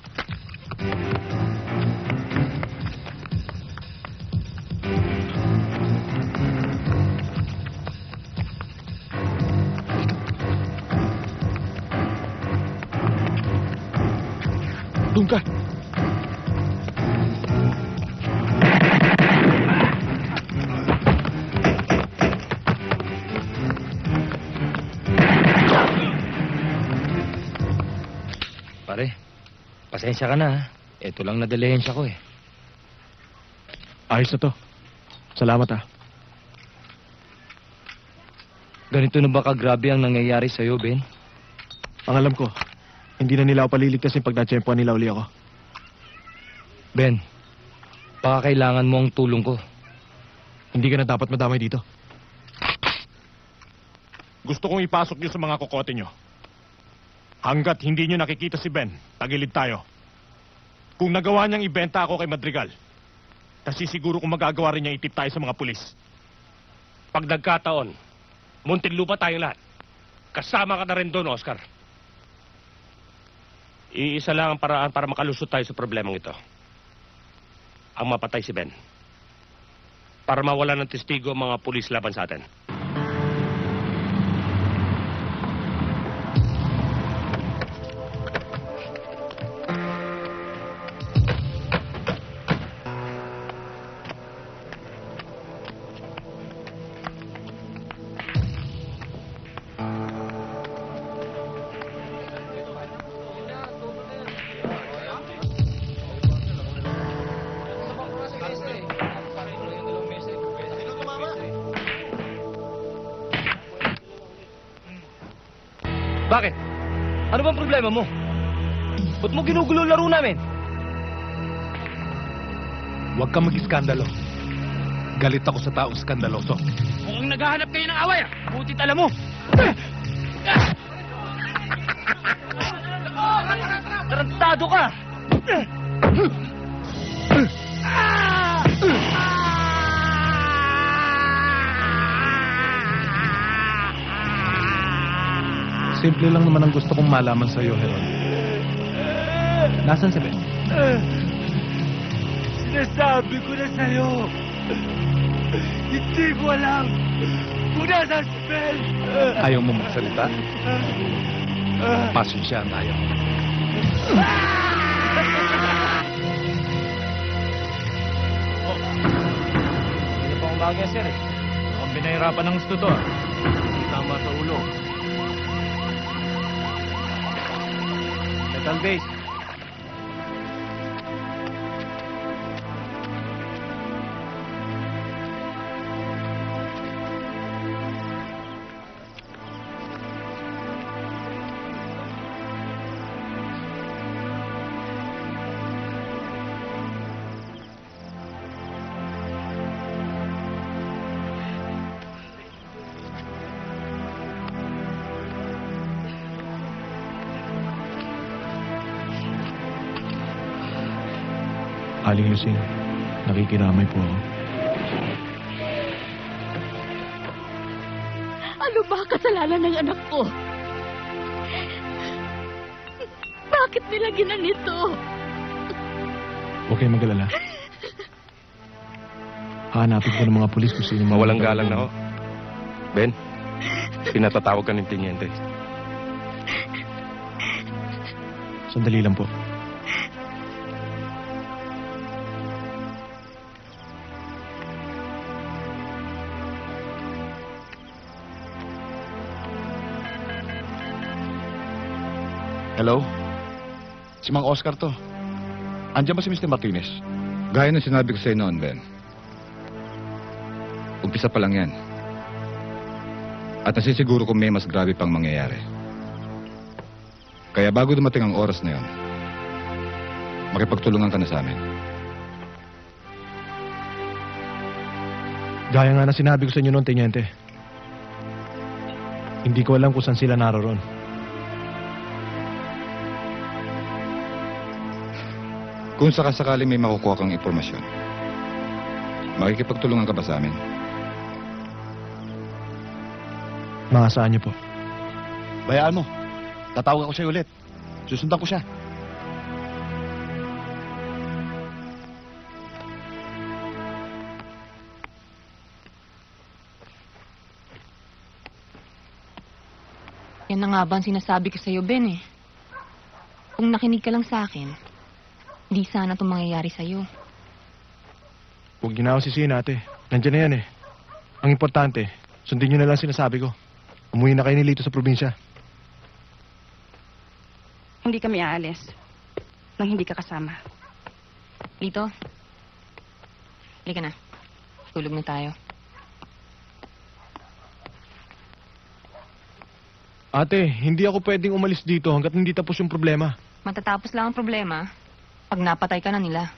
Doon ka! Pare, pasensya ka na ha. Ito lang nadalihensya ko eh. Ayos na to. Salamat ah. Ganito na ba kagrabe ang nangyayari sa'yo, Ben? Ang alam ko, hindi na nila ako paliligtasin pag natsyempohan nila uli ako. Ben, baka kailangan mo ang tulong ko. Hindi ka na dapat madamay dito. gusto kong ipasok niyo sa mga kokote niyo. Hanggat hindi niyo nakikita si Ben, tagilid tayo. Kung nagawa niyang ibenta ako kay Madrigal, kasi siguro kung magagawa rin niya itip tayo sa mga pulis. Pag nagkataon, Muntinlupa tayong lahat. Kasama ka na rin doon, Oscar. Iisa lang ang paraan para makalusot tayo sa problemang ito. Ang mapatay si Ben. Para mawala ng testigo ang mga pulis laban sa atin. Bakit? Ano bang problema mo? Ba't mo ginugulo laro namin? Huwag kang mag-iskandalo. Galit ako sa taong skandaloso. Mukhang naghahanap kayo ng away, ah. Butit alam mo. Tarantado ka! Simple lang naman ang gusto kong malaman sa'yo, Heron. Nasaan si Ben? Sinasabi ko na sa'yo. Hindi ko alam kung nasaan si Ben. Ayaw mo magsalita? Pasensya tayo. Hindi na pa umaga, sir, eh. Mukhang binahirapan ng gusto to, ah. Tama sa ulo. Metal base. Aling Lucing, nakikiramay po ako. Ano ba kasalanan ng anak ko? Bakit nila ginanito? Huwag kayong mag-alala. Hahanapin ko ng mga pulis kung sino Mawalang galang na ako. Ben, pinatatawag ka ng tiniente. Sandali lang po. Hello? Si Mang Oscar to. Andiyan ba si Mr. Martinez? Gaya ng sinabi ko sa'yo noon, Ben. Umpisa pa lang yan. At nasisiguro ko may mas grabe pang mangyayari. Kaya bago dumating ang oras na yon, makipagtulungan ka na sa amin. Gaya nga na sinabi ko sa inyo noon, Teniente. Hindi ko alam kung saan sila naroon. Kung sakasakali may makukuha kang impormasyon, makikipagtulungan ka ba sa amin? Maasahan niyo po. Bayaan mo. Tatawag ako siya ulit. Susundan ko siya. Yan na nga ba ang sinasabi ko sa'yo, Ben, eh. Kung nakinig ka lang sa akin, di sana itong mangyayari sa'yo. Huwag niyo na ako sisihin, ate. Nandiyan na yan eh. Ang importante, sundin niyo na lang sinasabi ko. Umuwi na kayo ni Lito sa probinsya. Hindi kami aalis nang hindi ka kasama. Lito, halika na. Tulog na tayo. Ate, hindi ako pwedeng umalis dito hanggat hindi tapos yung problema. Matatapos lang ang problema pag napatay ka na nila.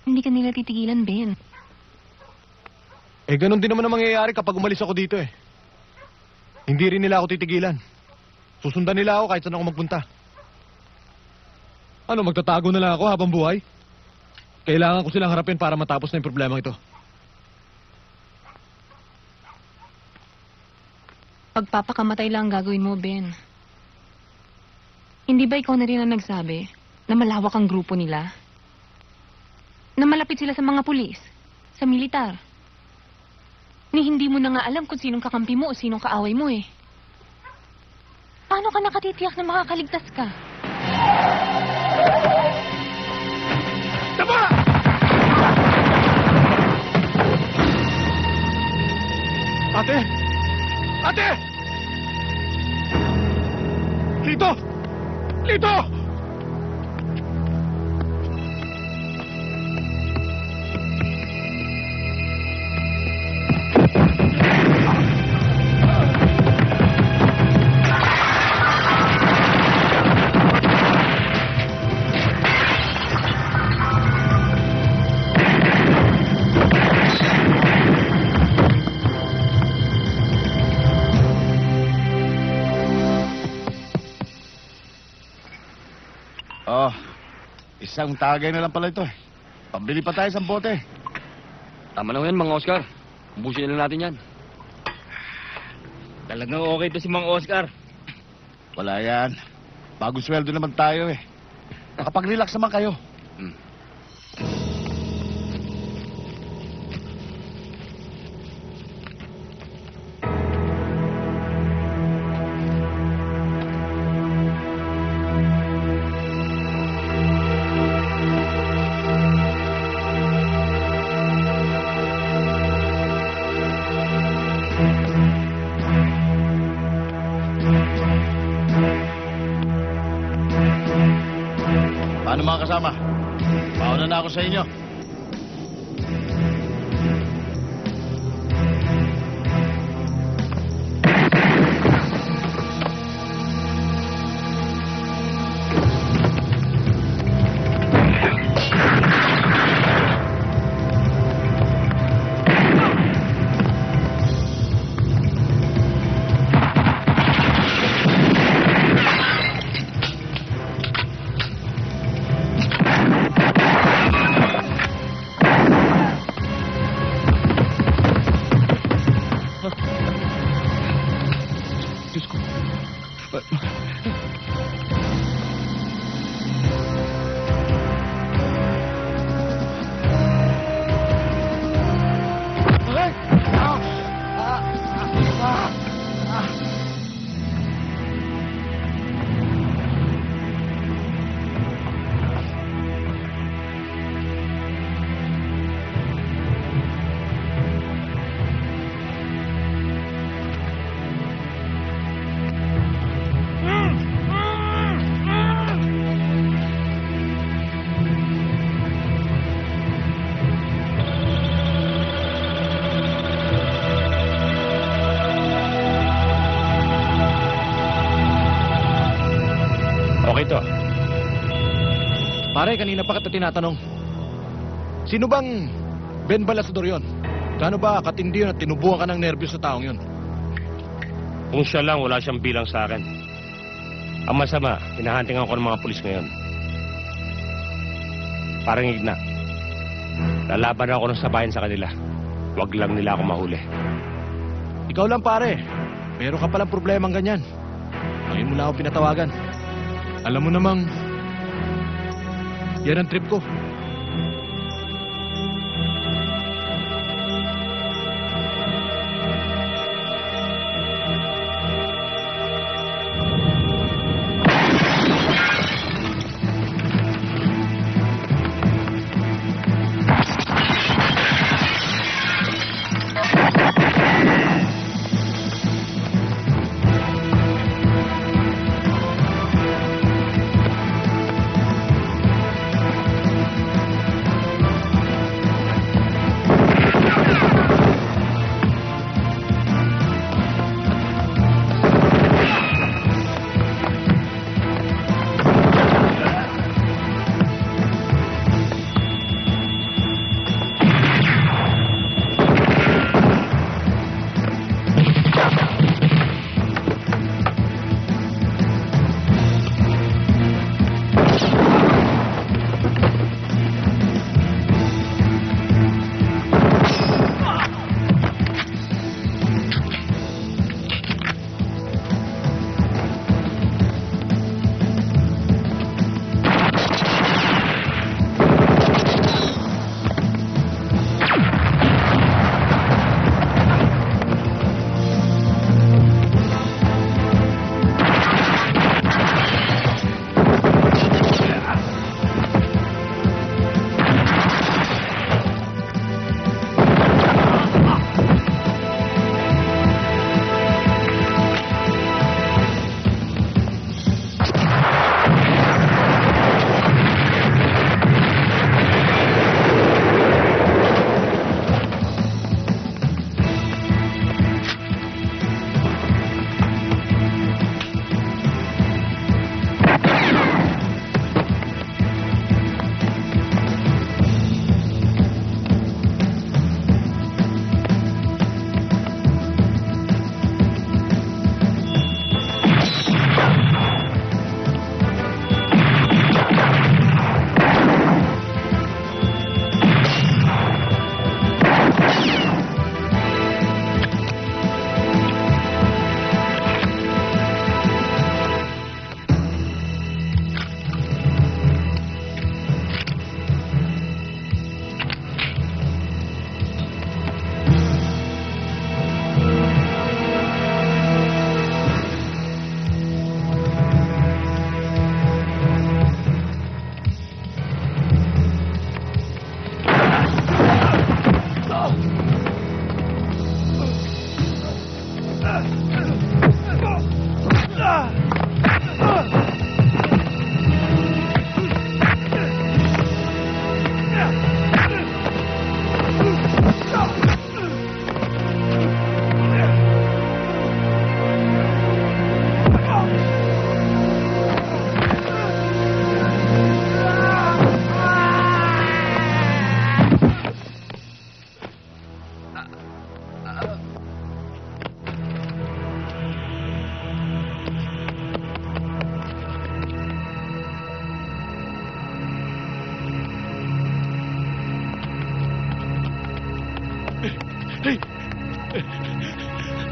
Hindi ka nila titigilan, Ben. Eh, ganun din naman ang mangyayari kapag umalis ako dito eh. Hindi rin nila ako titigilan. Susundan nila ako kahit saan ako magpunta. Ano, magtatago na lang ako habang buhay? Kailangan ko silang harapin para matapos na yung problema ito. Pagpapakamatay lang ang gagawin mo, Ben. Hindi ba ikaw na rin ang nagsabi na malawak ang grupo nila? Na malapit sila sa mga pulis, sa militar. Ni hindi mo na nga alam kung sinong kakampi mo o sinong kaaway mo eh. Paano ka nakatitiyak na makakaligtas ka? Tama! Ate! Ate! Lito! Lito! Oh, isang tagay na lang pala ito eh. Pambili pa tayo sa bote. Tama na yan, Mang Oscar. Ubusin na lang natin yan. Talagang okay to si Mang Oscar. Wala yan. Bagong sweldo naman tayo eh. Nakapag-relax naman kayo. Paano mga kasama? Pauna na ako sa inyo. Diyos ko. Okay to. Pare, kanina pa kita tinatanong. Sino bang Ben Balasador yun? Gaano ba katindi yun at tinubuhan ka ng nervyos sa taong yun? Kung siya lang, wala siyang bilang sa akin. Ang masama, hinahantingan ko ng mga pulis ngayon. Parang igna. Lalaban ako ng sabayan sa kanila. Huwag lang nila ako mahuli. Ikaw lang pare. Meron ka palang problemang ganyan. Ngayon mo lang ako pinatawagan. Alam mo namang, yan ang trip ko.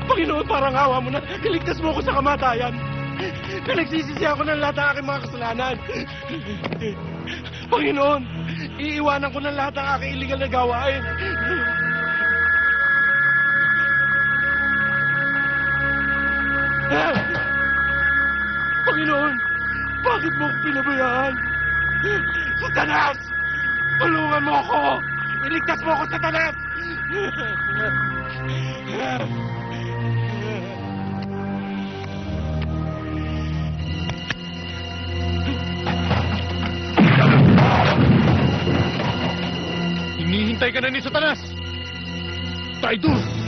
Panginoon, parang awa mo na. Iligtas mo ako sa kamatayan. Pinagsisisi ako ng lahat ng aking mga kasalanan. Panginoon, iiwanan ko ng lahat ng aking illegal na gawain. Panginoon, bakit mo ako pinabayaan? Satanas! Tulungan mo ako! Iligtas mo ako, Satanas! Hinihintay ka na ni Satanas! Traidor!